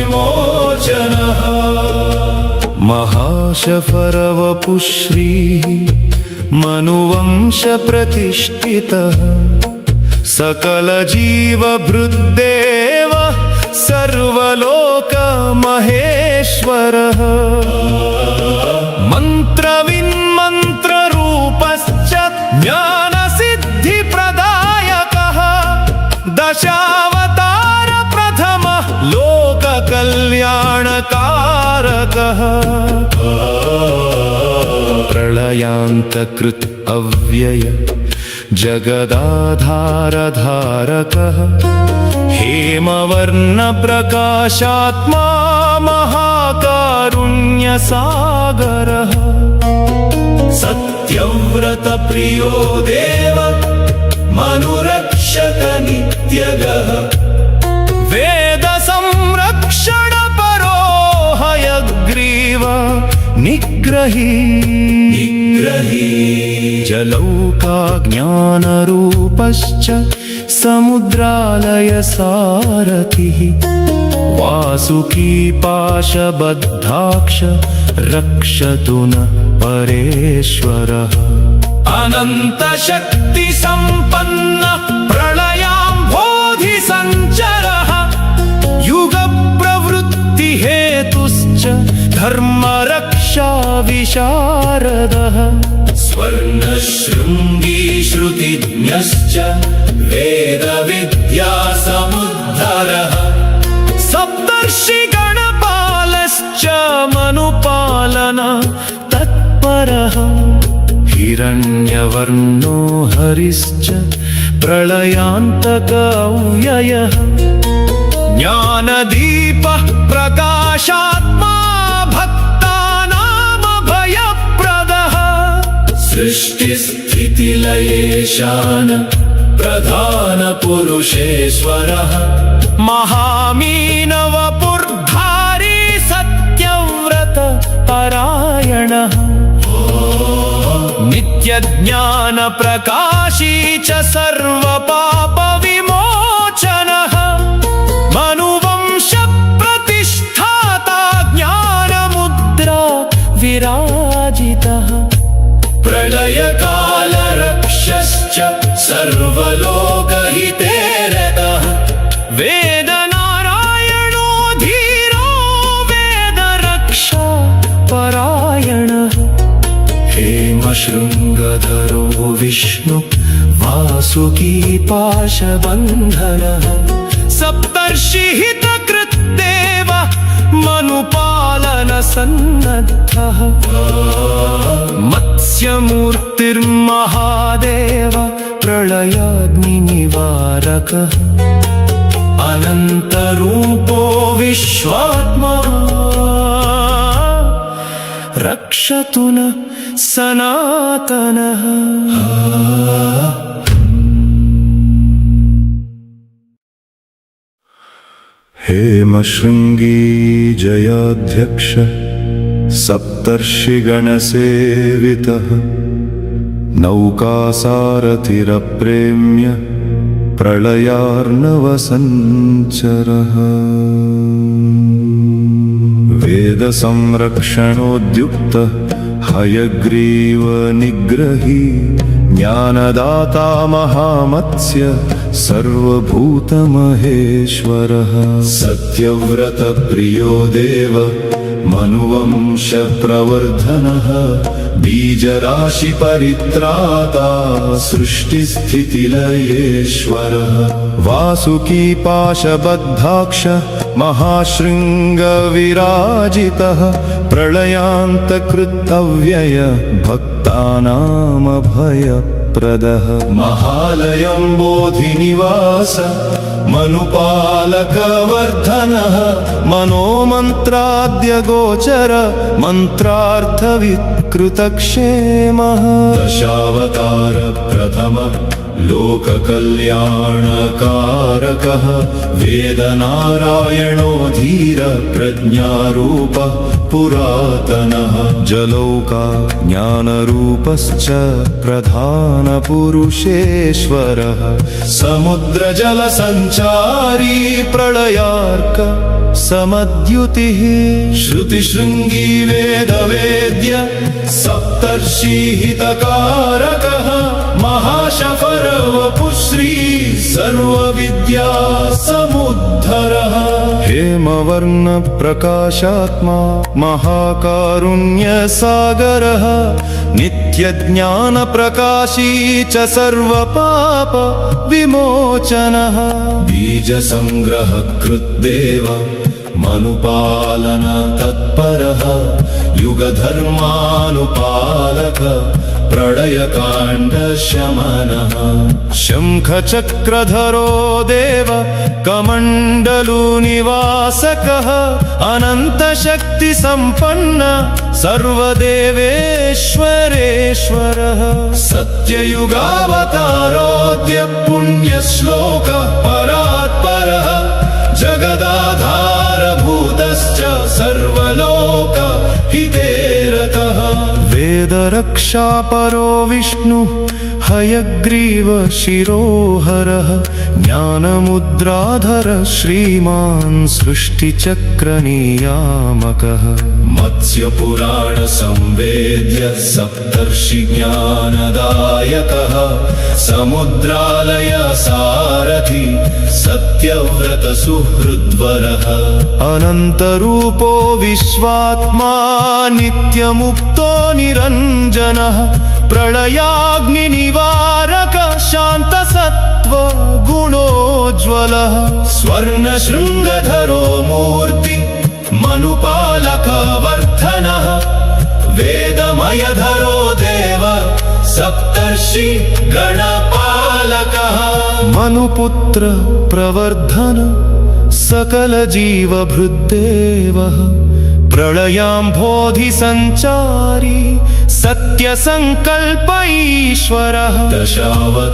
सकलपापविमोचनः महाशफरवपुश्रीः मनुवंशप्रतिष्ठितः सकलजीवभृद्देव सर्वलोकमहेश्वरः मन्त्रविन्मन्त्ररूपश्च ज्ञानसिद्धिप्रदायकः दशावतार प्रथमः लोककल्याणकारकः प्रलयान्तकृत अव्यय जगदाधारधारकः हेमवर्णप्रकाशात्मा महाकारुण्यसागरः सत्यव्रतप्रियो देव मनुरक्षक नित्यगः वेदसंरक्षणपरो हयग्रीव निग्रही जलौकाज्ञानरूपश्च समुद्रालयसारथिः वासुकी पाशबद्धाक्ष रक्षतु नः परेश्वरः अनन्तशक्तिसम्पन्नः प्रलयाम्भोधिसञ्चरः युगप्रवृत्तिहेतुश्च धर्मरक्षाविशारदः स्वर्णशृङ्गी श्रुतिज्ञश्च वेदविद्यासमुद्धरः सप्तर्षिगणपालश्च मनुपालन तत्परः हिरण्यवर्णो हरिश्च प्रलयान्तकव्ययः ज्ञानदीपः प्रकाशात्मा भक्तानामभयप्रदः सृष्टिस्थितिलयेशान प्रधानपुरुषेश्वरः महामीनवपुर्धारी सत्यव्रत परायणः नित्यज्ञानप्रकाशी च सर्वपापविमोचनः मनुवंशप्रतिष्ठाता ज्ञानमुद्रा विराजितः प्रलयकालरक्षश्च सर्वलोकहिते रतः वेदनारायणो धीरो वेदरक्षा परायणः हेमशृङ्गधरो विष्णु वासुकी पाशबन्धनः सप्तर्षिहितकृद्देव मनुपालनसन्नद्धः मत्स्यमूर्तिर्महादेव प्रलयाग्निनिवारकः अनन्तरूपो विश्वात्मा रक्षतु नः सनातनः। हेमशृङ्गी जयाध्यक्ष सप्तर्षिगणसेवितः नौकासारथिरप्रेम्य प्रलयार्णवसञ्चरः वेदसंरक्षणोद्युक्तः हयग्रीवनिग्रही ज्ञानदाता महामत्स्य सर्वभूतमहेश्वरः सत्यव्रतप्रियो देव मनुवंशप्रवर्धनः बीजराशिपरित्राता सृष्टिस्थितिलयेश्वरः वासुकीपाशबद्धाक्ष महाशृङ्गविराजितः प्रलयान्तकृतव्यय भक्तानामभयप्रदः महालयं बोधिनिवास मनुपालकवर्धनः मनोमन्त्राद्यगोचर मन्त्रार्थविकृतक्षेमः दशावतार प्रथम लोककल्याणकारकः वेदनारायणो धीर प्रज्ञारूपः पुरातनः जलौका ज्ञानरूपश्च प्रधानपुरुषेश्वरः समुद्रजलसञ्चारी प्रलयार्क समद्युतिः श्रुतिशृङ्गी वेदवेद्य सप्तर्षिहितकारकः महाशफरवपुश्री सर्वविद्या समुद्धरः हेमवर्णप्रकाशात्मा महाकारुण्यसागरः नित्यज्ञानप्रकाशी च सर्वपाप विमोचनः बीजसङ्ग्रहकृद्देव मनुपालन तत्परः युगधर्मानुपालक प्रलयकाण्डशमनः शङ्खचक्रधरो देव कमण्डलुनिवासकः अनन्तशक्तिसम्पन्न सर्वदेवेश्वरेश्वरः सत्ययुगावतारोऽद्य पुण्यश्लोकः परात्परः जगदाधारभूतश्च सर्वलोकहितेरतः वेदरक्षापरो विष्णुः हयग्रीव शिरोहरः ज्ञानमुद्राधर श्रीमान् सृष्टिचक्रनियामकः मत्स्यपुराणसंवेद्य सप्तर्षि ज्ञानदायकः समुद्रालय सारथि सत्यव्रत सुहृद्वरः अनन्तरूपो विश्वात्मा नित्यमुक्तो निरञ्जनः प्रलयाग्निनिवारक शान्तसत्त्व गुणोज्ज्वलः स्वर्णशृङ्गधरो मूर्ति मनुपालकवर्धनः वेदमयधरो देव सप्तर्षि गणपालकः मनुपुत्र प्रवर्धन सकलजीवभृद्देवः प्रलयाम्भोधिसञ्चारी सत्यसङ्कल्प ईश्वरः दशावतारमूलात्मा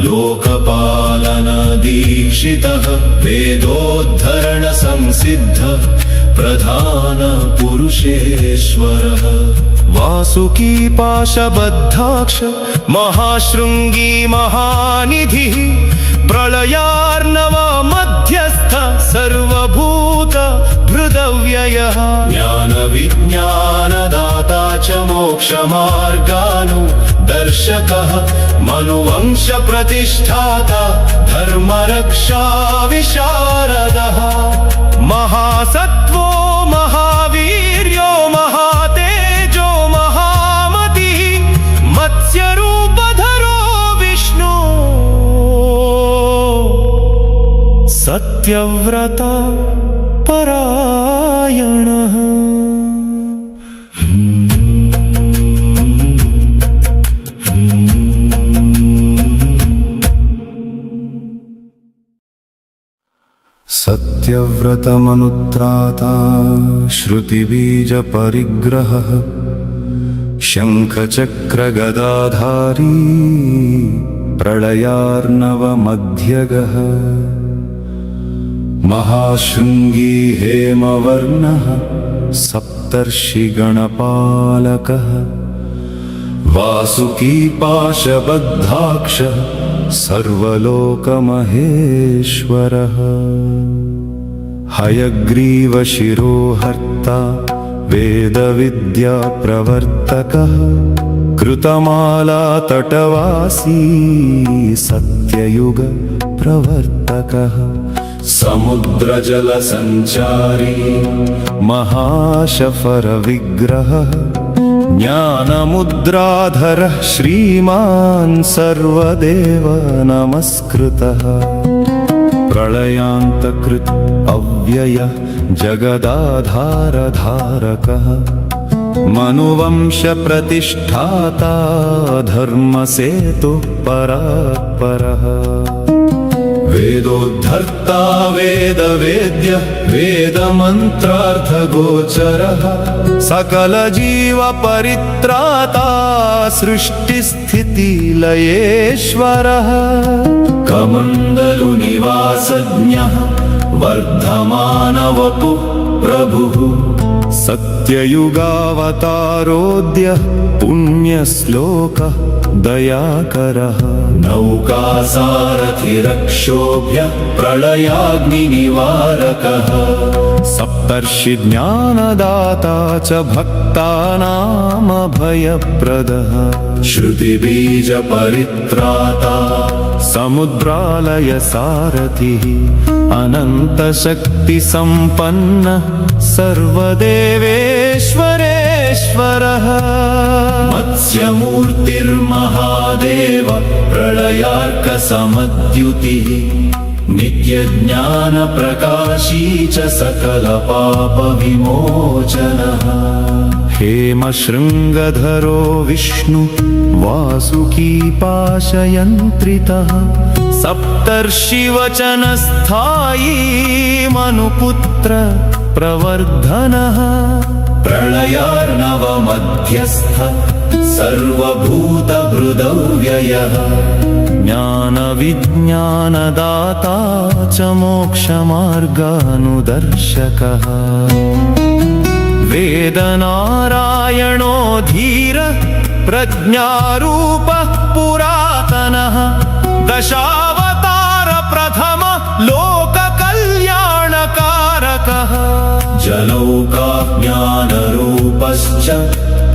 लोकपालनदीक्षितः वेदोद्धरणसंसिद्धः प्रधानपुरुषेश्वरः वासुकीपाशबद्धाक्ष महाशृङ्गी महानिधिः प्रलयार्णव मध्यस्थ सर्वभूत हृदव्ययः ज्ञानविज्ञानदाता च मोक्षमार्गानुदर्शकः मनुवंशप्रतिष्ठाता धर्मरक्षाविशारदः महासत्त्वो महावीर्यो महातेजो महामतिः मत्स्यरूपधरो विष्णु सत्यव्रता परायणः सत्यव्रतमनुत्राता श्रुतिबीजपरिग्रहः शङ्खचक्रगदाधारी प्रलयार्णवमध्यगः महाशृङ्गी हेमवर्णः सप्तर्षिगणपालकः वासुकी पाशबद्धाक्षः सर्वलोकमहेश्वरः हयग्रीवशिरोहर्ता वेदविद्याप्रवर्तकः कृतमालातटवासी सत्ययुगप्रवर्तकः समुद्रजलसञ्चारी महाशफरविग्रहः ज्ञानमुद्राधरः श्रीमान् सर्वदेव नमस्कृतः प्रलयान्तकृत् अव्ययः जगदाधारधारकः मनुवंशप्रतिष्ठाता धर्मसेतुः परात्परः वेदोद्धर्ता वेदवेद्यः वेदमन्त्रार्थगोचरः सकलजीवपरित्राता सृष्टिस्थितिलयेश्वरः कमण्डलुनिवासज्ञः वर्धमानवपुः प्रभुः सत्ययुगावतारोऽद्यः पुण्यश्लोकः दयाकरः नौकासारथिरक्षोभ्यः प्रलयाग्निनिवारकः सप्तर्षिज्ञानदाता च भक्तानामभयप्रदः श्रुतिबीजपरित्राता समुद्रालयसारथिः अनन्तशक्तिसम्पन्नः सर्वदेवेश्वरेश्वरः मत्स्यमूर्तिर्महादेव प्रलयार्कसमद्युतिः नित्यज्ञानप्रकाशी च सकलपापविमोचनः हेमशृङ्गधरो विष्णु वासुकी पाशयन्त्रितः सप्तर्षिवचनस्थायी मनुपुत्र प्रवर्धनः प्रलयार्णवमध्यस्थ सर्वभूतभृदव्ययः ज्ञानविज्ञानदाता च मोक्षमार्गानुदर्शकः वेदनारायणो धीरः प्रज्ञारूपः पुरातनः दशावतार प्रथम लोककल्याणकारकः जलौकाज्ञानरूपश्च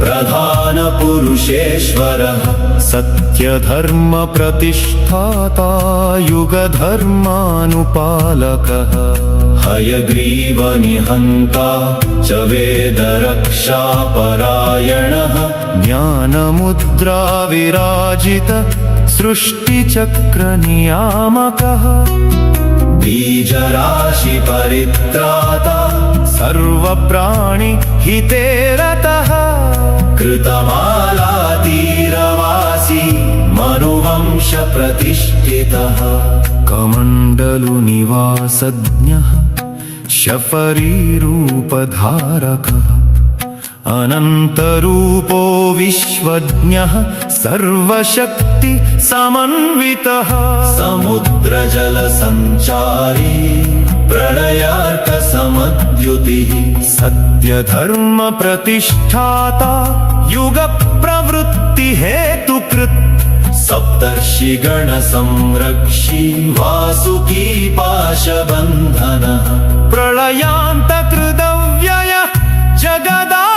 प्रधानपुरुषेश्वरः सत्यधर्मप्रतिष्ठाता युगधर्मानुपालकः हयग्रीवनिहन्ता च वेदरक्षापरायणः ज्ञानमुद्राविराजित सृष्टिचक्रनियामकः बीजराशिपरित्राता सर्वप्राणिहिते रतः कृतमालातीरवासी मनुवंशप्रतिष्ठितः कमण्डलुनिवासज्ञः शफरीरूपधारकः अनन्तरूपो विश्वज्ञः सर्वशक्ति समन्वितः समुद्रजलसञ्चारी प्रलयार्कसमद्युतिः सत्यधर्मप्रतिष्ठाता युगप्रवृत्तिहेतुकृत् सप्तर्षिगणसंरक्षी वासुकी पाशबन्धनः प्रलयान्तकृदव्ययः जगदाधारधारकः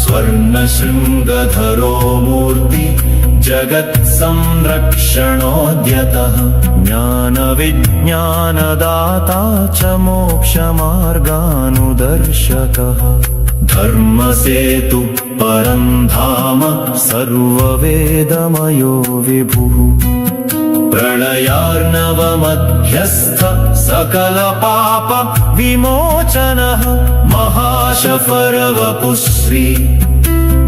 स्वर्णशृङ्गधरो मूर्ति जगत्संरक्षणोद्यतः ज्ञानविज्ञानदाता च मोक्षमार्गानुदर्शकः धर्मसेतु परं धाम सर्ववेदमयो विभुः प्रलयार्णवमध्यस्थ सकलपाप विमोचनः महाशफरवपुश्री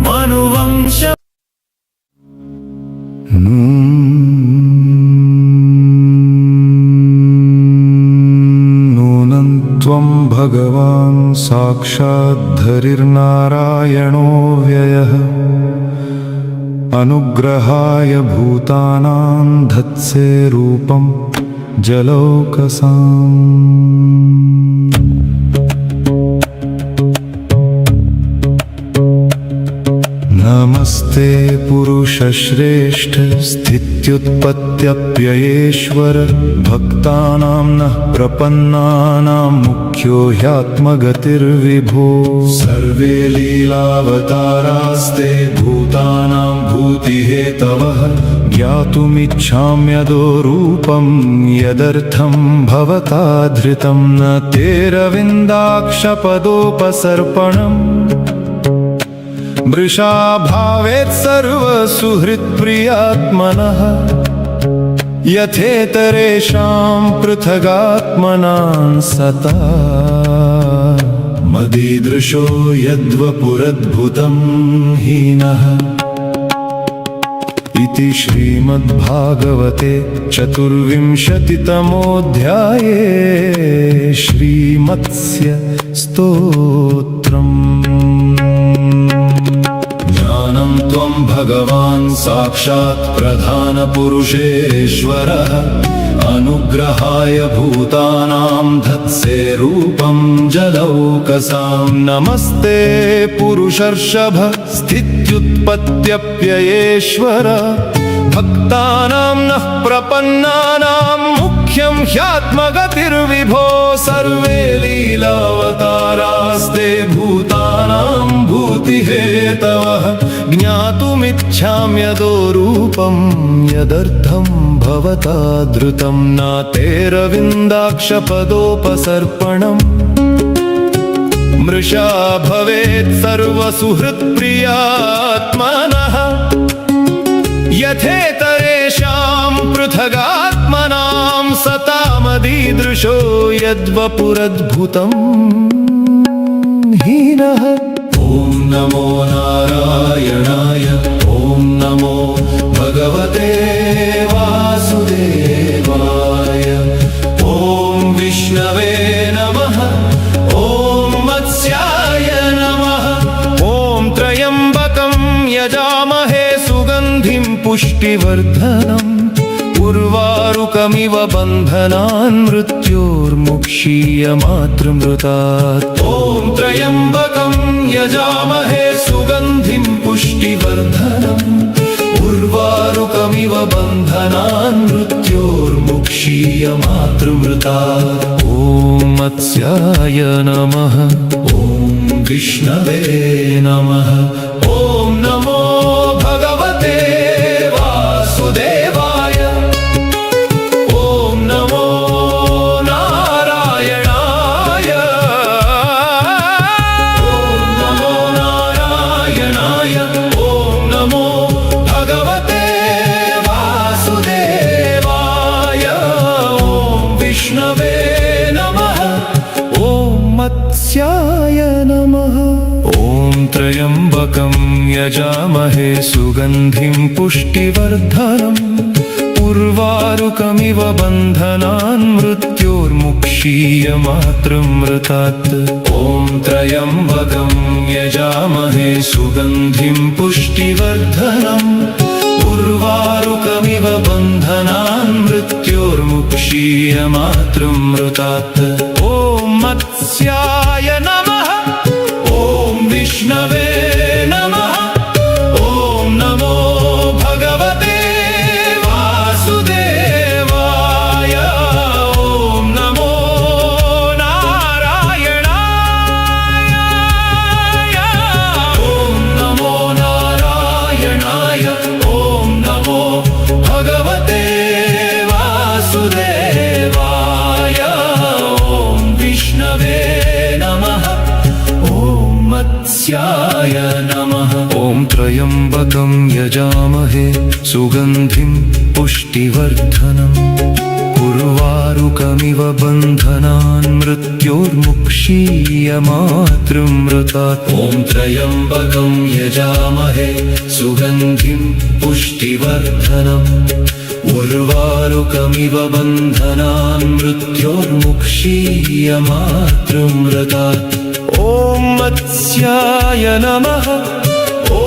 मनुवंश नूनं त्वं भगवान् साक्षाद्धरिर्नारायणो व्ययः अनुग्रहाय भूतानां धत्से रूपं जलौकसाम् नमस्ते पुरुषश्रेष्ठ स्थित्युत्पत्त्यप्ययेश्वर भक्तानां नः प्रपन्नानां मुख्यो ह्यात्मगतिर्विभो सर्वे लीलावतारास्ते भूतानां भूतिहेतवः ज्ञातुमिच्छाम्यदो रूपं यदर्थं भवता धृतं न तेरविन्दाक्षपदोपसर्पणम् मृषा भावेत् सर्वसुहृत्प्रियात्मनः यथेतरेषां पृथगात्मनां सता मदीदृशो यद्वपुरद्भुतं हीनः इति श्रीमद्भागवते चतुर्विंशतितमोऽध्याये श्रीमत्स्य स्तोत्रम् ज्ञानं त्वं भगवान् साक्षात् प्रधानपुरुषेश्वरः अनुग्रहाय भूतानां धत्से रूपं जलौकसां नमस्ते पुरुषर्षभ स्थित्युत्पत्त्यप्ययेश्वर भक्तानां नः प्रपन्नानां मुख्यं ह्यात्मगतिर्विभो सर्वे लीलावतारास्ते भूतानां भूतिहेतवः ज्ञातुमिच्छाम्यदो रूपं यदर्थं भवता धृतं न तेरविन्दाक्षपदोपसर्पणम् मृषा भवेत् सर्वसुहृत्प्रियात्मनः यथेतरेषां पृथगात्मनां सतामदीदृशो यद्वपुरद्भुतं हीनः ॐ नमो नारायणाय ॐ नमो भगवते वासुदेवाय ॐ विष्णवे नमः ॐ मत्स्याय नमः ॐ त्र्यम्बकं यजामहे सुगन्धिं पुष्टिवर्धनम् उर्वारुकमिव बन्धनान् मृत्योर्मुक्षीयमातृमृतात् ॐ त्र्यम्बकं यजामहे सुगन्धिं पुष्टिवर्धनम् उर्वारुकमिव बन्धनान् मृत्योर्मुक्षीयमातृमृतात् ॐ मत्स्याय नमः ॐ विष्णवे नमः ॐ नमो भगवते वासुदेवाय ॐ नमो नारायणाय ॐ नमो नारायणाय ॐ नमो भगवते वासुदेवाय ॐ विष्णवे नमः ॐ मत्स्याय नमः ॐ त्र्यम्बकं यजामहे सुगन्धिं पुष्टिवर्धनम् उर्वारुकमिव बन्धनान् मृत्योर्मुक्षीयमातृमृतात् ॐ त्र्यम्बकं यजामहे सुगन्धिं पुष्टिवर्धनम् उर्वारुकमिव बन्धनान् मृत्योर्मुक्षीयमातृमृतात् ॐ मत्स्याय नमः ॐ विष्णवे नमः ॐ नमो भगवते वासुदेवाय ॐ नमो नारायणाय ॐ नमो नारायणाय ॐ नमो भगवते वासुदेवाय ॐ विष्णवे नमः ॐ मत्स्याय नमः ॐ त्र्यम्बकं यजामहे सुगन्धिं पुष्टिवर्धनम् उर्वारुकमिव बन्धनान् मृत्योर्मुक्षीयमातृमृतात् ॐ त्र्यम्बकं यजामहे सुगन्धिं पुष्टिवर्धनम् उर्वारुकमिव बन्धनान् मृत्योर्मुक्षीयमातृमृतात् ॐ मत्स्याय नमः ॐ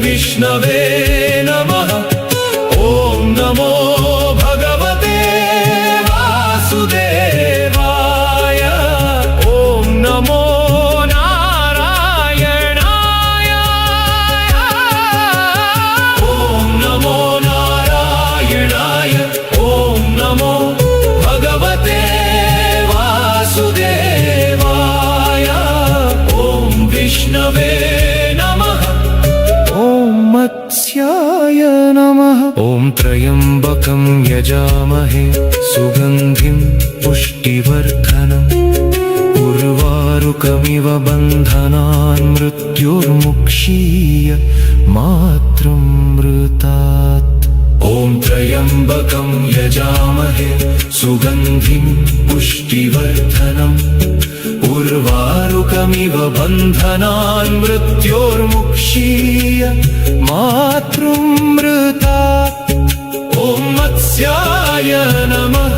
विष्णवे नमः ॐ नमो भगवते वासुदेवाय त्र्यम्बकं यजामहे सुगन्धिं पुष्टिवर्धनम् उर्वारुकमिव बन्धनान् मृत्युर्मुक्षीय मातृमृतात् ॐ त्र्यम्बकं यजामहे सुगन्धिं पुष्टिवर्धनम् उर्वारुकमिव बन्धनान् मृत्योर्मुक्षीय मातृमृतात् ॐ मत्स्याय नमः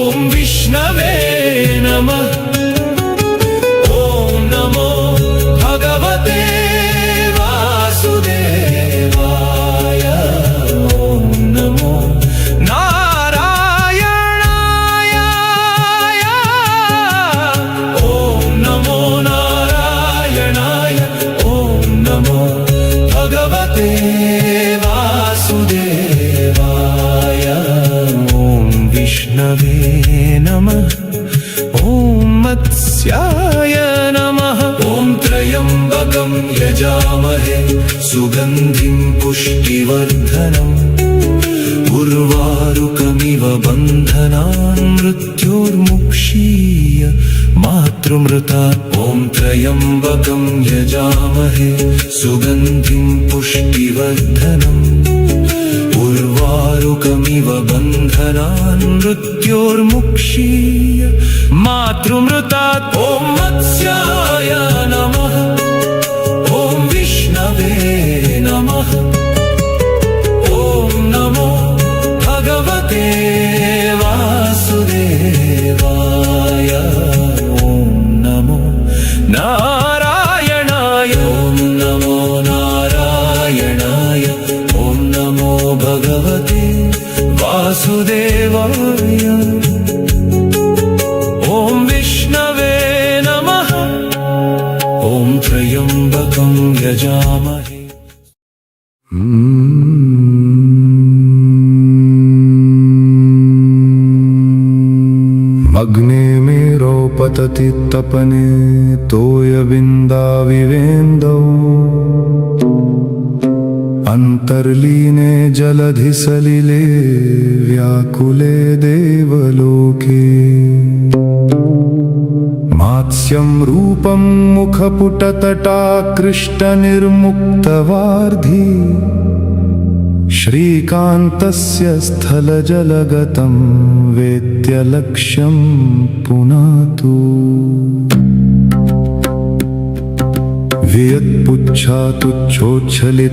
ॐ विष्णवे नमः ॐ नमो भगवते वासुदेवाय ॐ नमो नारायणाय ॐ नमो नारायणाय ॐ नमो भगवते वासुदेवाय ॐ विष्णवे नमः ॐ मत्स्याय नमः ॐ त्र्यम्बकं यजामहे सुगन्धिं पुष्टिवर्धनम् उर्वारुकमिव बन्धनान् मृत्योर्मुक्षीय मातृमृतात् ॐ त्र्यम्बकं यजामहे सुगन्धिं पुष्टिवर्धनम् उर्वारुकमिव बन्धनान् मृत्योर्मुक्षीय मातृमृतात् ॐ मत्स्याय नमः ॐ विष्णवे नमः ॐ नमो भगवते वासुदेवाय ॐ नमो नारायणाय ॐ नमो नारायणाय ॐ नमो भगवते वासुदेवाय ॐ विष्णवे नमः ॐ त्र्यम्बकं यजामहे मग्ने मेरो पतति तपने तोयबिन्दाविवेन्दौ अन्तर्लीने जलधिसलिले व्याकुले देवलोके मात्स्यं रूपं मुखपुटतटाकृष्टनिर्मुक्तवार्धि श्रीकान्तस्य स्थलजलगतं वेद्यलक्ष्यं पुनातु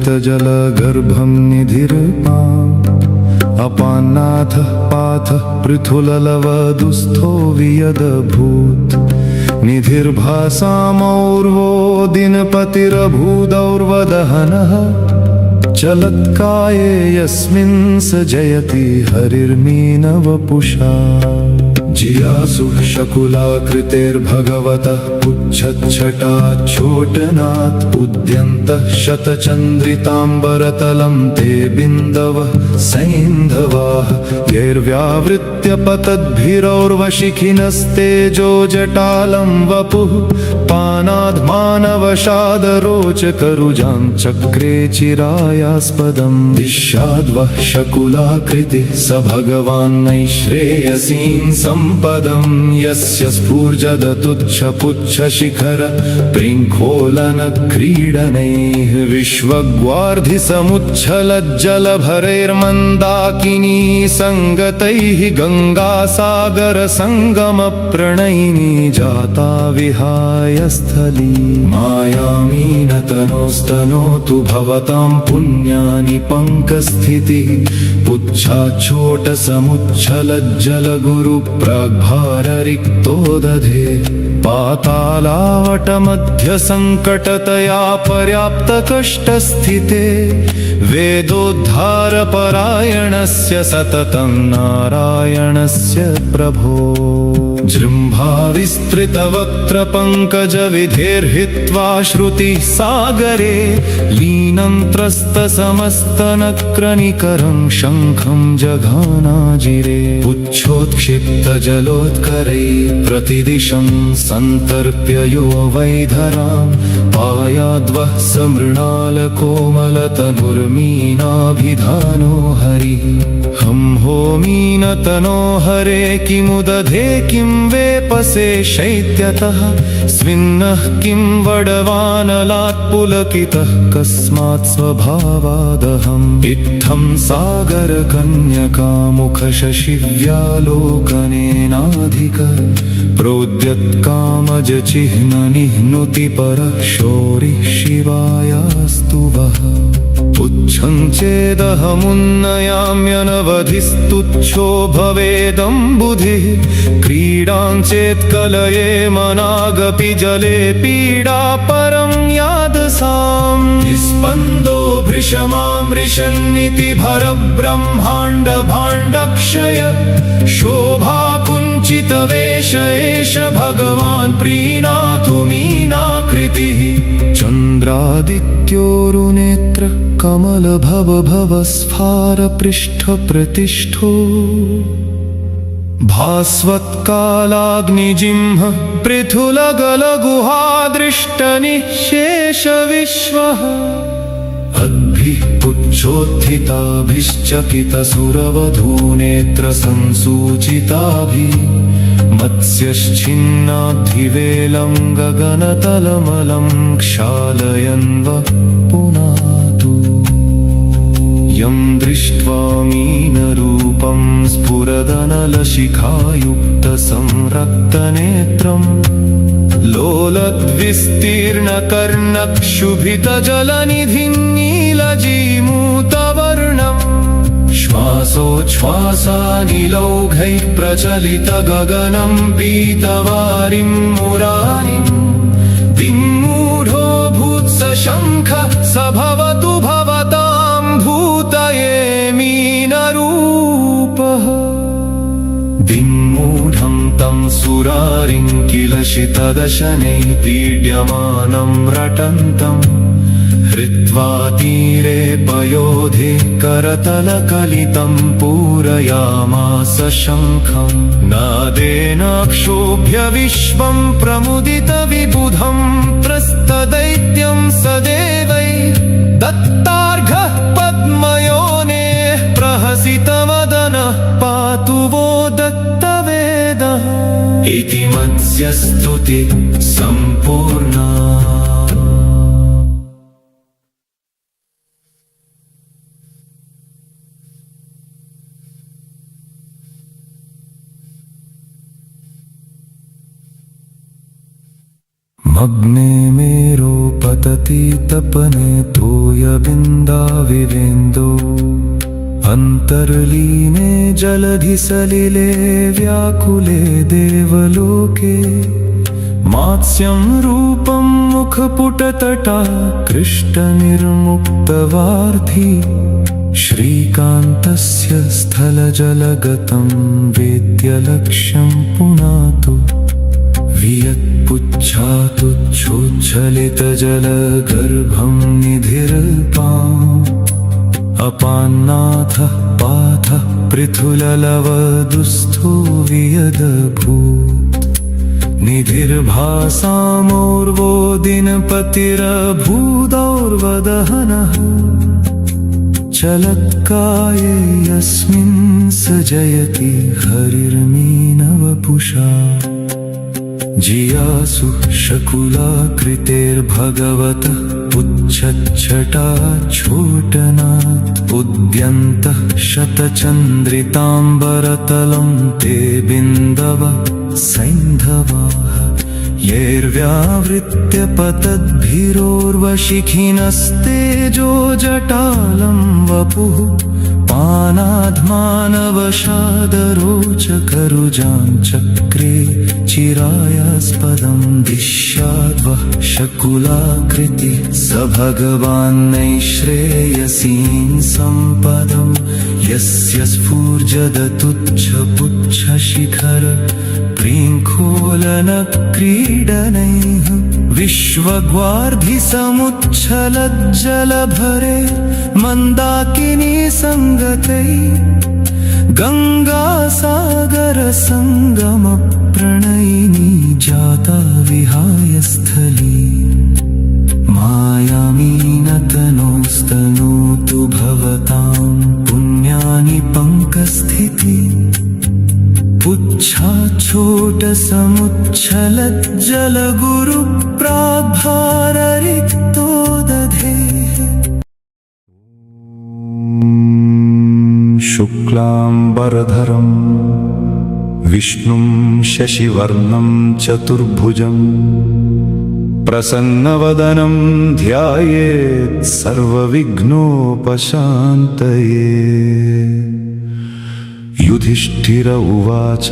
वियत्पुच्छातुच्छोच्छलितजलगर्भं निधिर्पाम् अपान्नाथः पाथः पृथुललवदुस्थो वियदभूत् निधिर्भासामौर्वो दिनपतिरभूदौर्वदहनः चलत्काये यस्मिन् स जयति हरिर्मीनवपुषा जियासु शकुलाकृतेर्भगवतः पुच्छच्छटाच्छोटनात् उद्यन्तः शतचन्द्रिताम्बरतलं ते बिन्दवः सैन्धवाः यैर्व्यावृत्य पतद्भिरौर्वशिखिनस्तेजो जटालं वपुः पानाद्मानवशादरोचकरुजां चक्रे चिरायास्पदं दिश्याद्वः शकुलाकृतिः स भगवान् नैश्रेयसीं सम्पदं यस्य स्फूर्जदतुच्छपुच्छशिखर प्रिङ्खोलनक्रीडनैः विश्वग्वार्धिसमुच्छलज्जलभरैर्मन्दाकिनी सङ्गतैः गङ्गासागरसङ्गमप्रणयिनी जाता विहाय स्थली मायामीनतनोस्तनोतु भवतां पुण्यानि पङ्कस्थितिः पुच्छाच्छोटसमुच्छलज्जलगुरुप्राग्भाररिक्तो दधे पातालावटमध्यसङ्कटतया पर्याप्तकष्टस्थिते वेदोद्धारपरायणस्य सततं नारायणस्य प्रभो जृम्भाविस्तृतवक्त्रपङ्कजविधेर्हित्वा श्रुतिः सागरे लीनं त्रस्तसमस्तनक्रनिकरं शङ्खं जघानाजिरे पुच्छोत्क्षिप्तजलोत्करैः प्रतिदिशं सन्तर्प्य यो वैधरां स्वायाद्वः समृणालकोमलतनुर्मीनाभिधानो हरिः हं हो मीनतनो हरे किमुदधे किं वेपसे शैत्यतः स्विन्नः किं वडवानलात् पुलकितः कस्मात् स्वभावादहम् इत्थं सागरकन्यकामुखशशिव्यालोकनेनाधिक प्रोद्यत्कामजचिह्ननिह्नुति परः शौरिः शिवायास्तु वः पुच्छं चेदहमुन्नयाम्यनवधिस्तुच्छो भवेदम्बुधिः क्रीडां चेत्कलये मनागपि जले पीडा परं यादसाम् स्पन्दो भृशमामृशन्निति भरब्रह्माण्डभाण्डक्षय शोभाकुञ्चितवेश एष भगवान् प्रीणातु मीनाकृतिः चन्द्रादित्योरुनेत्र कमलभवभवस्फारपृष्ठप्रतिष्ठो भास्वत्कालाग्निजिह्म पृथुलगलगुहादृष्टनिःशेषविश्वः अद्भिः पुच्छोत्थिताभिश्चकितसुरवधूनेत्रसंसूचिताभिः मत्स्यश्चिन्नाद्धिवेलं गगनतलमलं क्षालयन्व पुनातु यं दृष्ट्वा मीनरूपं स्फुरदनलशिखायुक्तसंरक्तनेत्रम् लोलद्विस्तीर्णकर्णक्षुभितजलनिधिं नीलजीमूतवर्णम् श्वासोच्छ्वासानिलौघैः प्रचलितगगनं पीतवारिं मुरारिं दिङ्मूढो भूत्सशङ्खः स भवतु भवतां भूतये मीनरूपः दिङ्मूढं तं सुरारिं किल शितदशनैः पीड्यमानं रटन्तम् हृत्वा तीरे पयोधे करतलकलितं पूरयामास शङ्खं नादेनाक्षोभ्य विश्वं प्रमुदितविबुधं त्रस्तदैत्यं सदेवै दत्तार्घः पद्मयोनेः प्रहसितवदनः पातु वो दत्तवेदः इति मत्स्यस्तुति सम्पूर्णा। मग्ने मेरो पतति तपने तोयबिन्दाविवेन्दो अन्तर्लीने जलधिसलिले व्याकुले देवलोके मात्स्यं रूपं मुखपुटतटा कृष्टनिर्मुक्तवार्थी श्रीकान्तस्य स्थलजलगतं वेद्यलक्ष्यं पुनातु वियत्पुच्छातुच्छोच्छलितजलगर्भं निधिर्पाम् अपान्नाथः पाथः पृथुललवदुस्थो वियदभूत् निधिर्भासामोर्वो दिनपतिरभूदौर्वदहनः चलत्काये यस्मिन् स जयति हरिर्मीनवपुषा जियासु शकुलाकृतेर्भगवतः पुच्छच्छटाच्छोटनात् उद्यन्तः शतचन्द्रिताम्बरतलं ते बिन्दव सैन्धवाः येर्व्यावृत्य पतद्भिरोर्वशिखिनस्तेजो जटालं वपुः पानाद्मानवशादरोचकरुजाञ्चक्रे चिरायास्पदं दिश्याद्वः शकुलाकृतिः स भगवान्नैश्रेयसीं सम्पदं यस्य स्फूर्जदतुच्छपुच्छशिखर प्रीङ्खोलनक्रीडनैः विश्वग्वार्धिसमुच्छलज्जलभरे मन्दाकिनी सङ्गतै गङ्गासागरसङ्गमप्रणयिनी जाता विहाय स्थली प्रच्छलज्जलगुरुप्राद्भाररिक्तो दधे शुक्लाम्बरधरं विष्णुं शशिवर्णं चतुर्भुजं प्रसन्नवदनं ध्यायेत् सर्वविघ्नोपशान्तये। युधिष्ठिर उवाच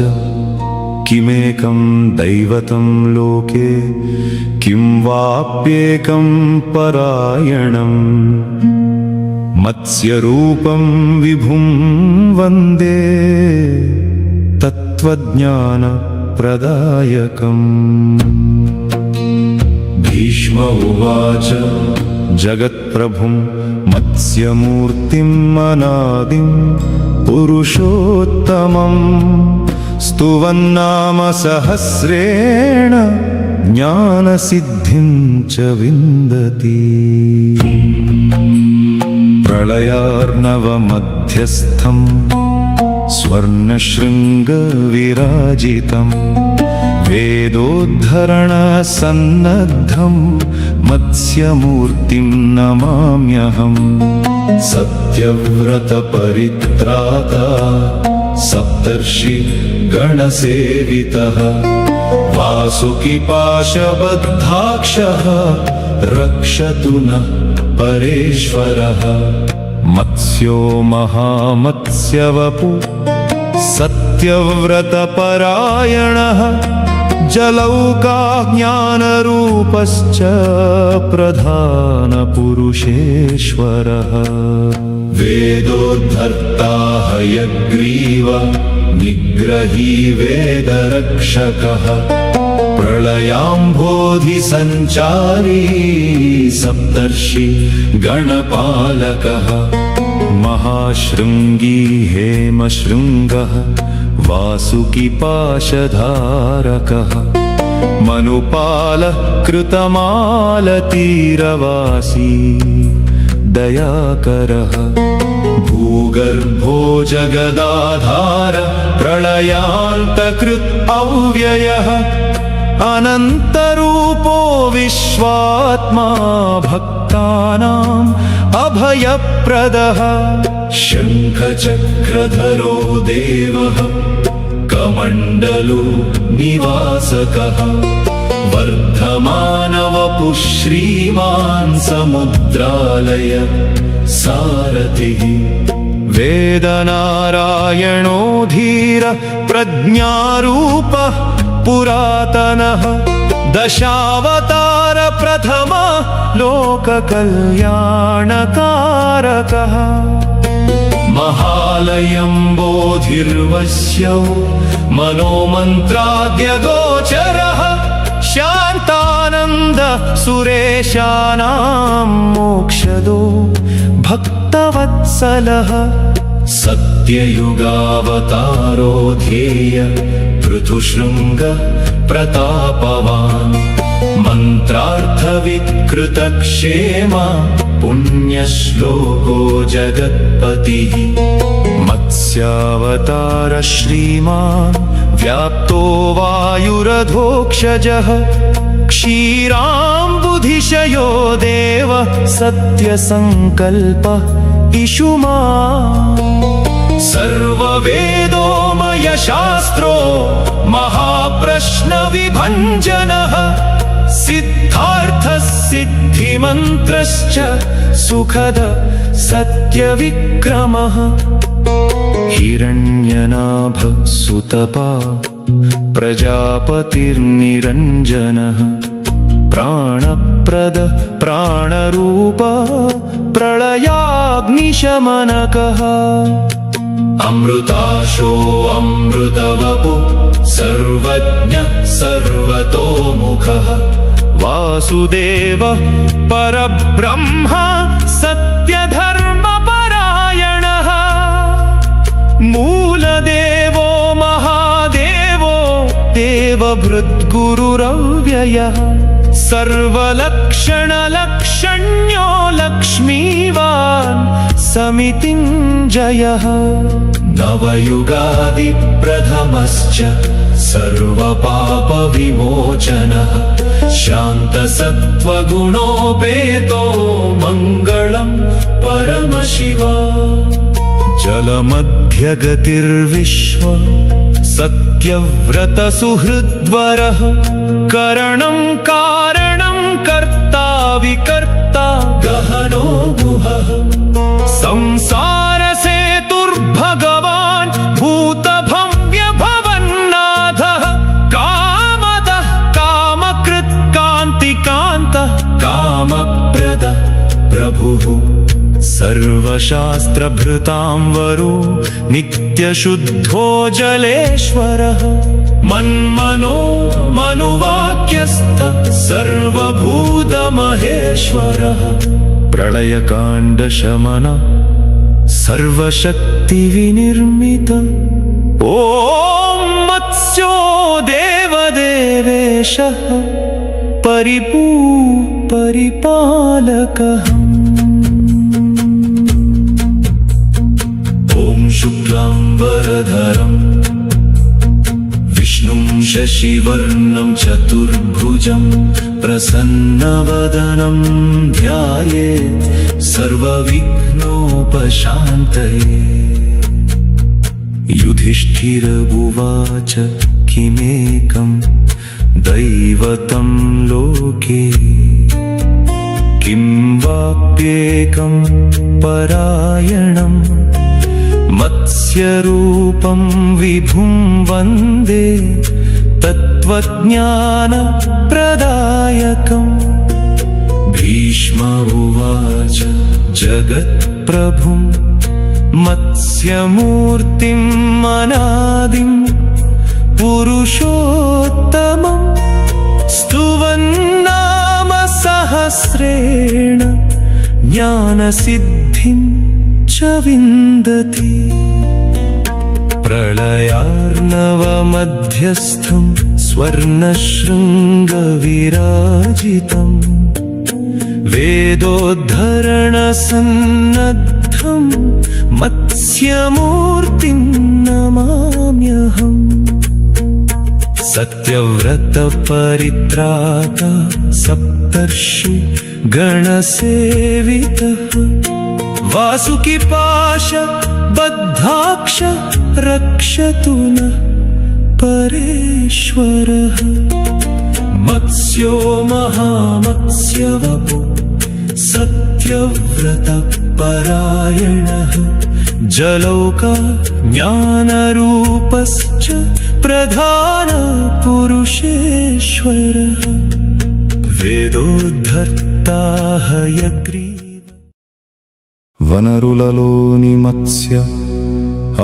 किमेकं दैवतं लोके किं वाप्येकं परायणम् मत्स्यरूपं विभुं वन्दे तत्त्वज्ञानप्रदायकम्। भीष्म उवाच जगत्प्रभुं मत्स्यमूर्तिम् अनादिं पुरुषोत्तमम् स्तुवन्नाम सहस्रेण ज्ञानसिद्धिं च विन्दति। प्रलयार्णवमध्यस्थं स्वर्णशृङ्गविराजितं वेदोद्धरणसन्नद्धं मत्स्यमूर्तिं नमाम्यहम्। सत्यव्रतपरित्राता सप्तर्षि गणसेवितः वासुकिपाशबद्धाक्षः रक्षतु नः परेश्वरः। मत्स्यो महामत्स्यवपु सत्यव्रतपरायणः जलौकाज्ञानरूपश्च प्रधानपुरुषेश्वरः। वेदोद्धर्ता हयग्रीव निग्रही वेदरक्षकः प्रलयाम्भोधिसञ्चारी सप्तर्षि गणपालकः। महाशृङ्गी हेमशृङ्गः वासुकिपाशधारकः मनुपालः कृतमालतीरवासी दयाकरः। भूगर्भो जगदाधार प्रलयान्तकृत् अव्ययः अनन्तरूपो विश्वात्मा भक्तानाम् अभयप्रदः। शङ्खचक्रधरो देवः कमण्डलो निवासकः वर्धमानवपुः श्रीमान् समुद्रालय सारथिः। वेदनारायणो धीर प्रज्ञारूपः पुरातनः दशावतार प्रथम लोककल्याणकारकः। महालयं बोधिर्वश्यौ मनोमन्त्राद्यगोचरः शान्तानन्द सुरेशानां मोक्षदो भक्तवत्सलः। सत्ययुगावतारो ध्येय पृथुशृङ्ग प्रतापवान् मन्त्रार्थविकृतक्षेम पुण्यश्लोको जगत्पतिः। मत्स्यावतार श्रीमान् व्याप्तो वायुरधोक्षजः क्षीराम्बुधिशयो देव सत्यसङ्कल्पः इषुमान्। सर्ववेदोमयशास्त्रो महाप्रश्नविभञ्जनः सिद्धार्थः सिद्धिमन्त्रश्च सुखद सत्यविक्रमः। हिरण्यनाभ सुतपा प्रजापतिर्निरञ्जनः प्राणप्रद प्राणरूप प्रलयाग्निशमनकः। अमृताशो अमृतवपु सर्वज्ञ सर्वतोमुखः वासुदेवः परब्रह्म सत्यधर्मपरायणः। मूलदेवो महादेवो देवभृद्गुरुरव्ययः सर्वलक्षणलक्षण्यो लक्ष्मीवान् समितिञ्जयः। नवयुगादिप्रथमश्च सर्वपापविमोचनः शान्तसत्त्वगुणोपेतो मङ्गलं परमशिवा जलमध्यगतिर्विश्व सत्यव्रतसुहृद्वरः करणं कारणं कर्ता विकर्ता गहनो गुहः संसारसेतुर्भगवान् भूतभव्यभवन्नाथः कामदः कामकृत् कान्तिकान्तः कामप्रद प्रभुः सर्वशास्त्रभृतां वरो नित्यशुद्धो जलेश्वरः मन्मनो मनुवाक्यस्थ सर्वभूतमहेश्वरः प्रलयकाण्डशमन सर्वशक्तिविनिर्मित ॐ मत्स्यो देवदेवेशः परिपालकः ॐ शुक्लाम्बरधरं विष्णुं शशिवर्णं चतुर्भुजं प्रसन्नवदनं ध्यायेत् सर्वविघ्नोपशान्तये युधिष्ठिर उवाच किमेकं दैवतं लोके किं वाप्येकं परायणं मत्स्यरूपं विभुं वन्दे तत्त्वज्ञानप्रदायकम् भीष्म उवाच जगत्प्रभुं मत्स्यमूर्तिम् अनादिं पुरुषोत्तमं स्तुवन्नाम सहस्रेण ज्ञानसिद्धिं च विन्दति प्रलयार्णवमध्यस्थं स्वर्णशृङ्गविराजितं वेदोद्धरणसन्नद्धं मत्स्यमूर्तिं नमाम्यहम् सत्यव्रतपरित्राता सप्तर्षि गणसेवितः वासुकिपाशबद्धाक्ष रक्षतु नः परेश्वरः मत्स्यो महामत्स्यवपु सत्यव्रतपरायणः जलौका ज्ञानरूपश्च प्रधानपुरुषेश्वरः वेदोद्धर्ता हयग्रीव వనరులలోని మత్స్య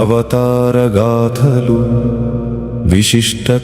అవతారగాథలు విశిష్ట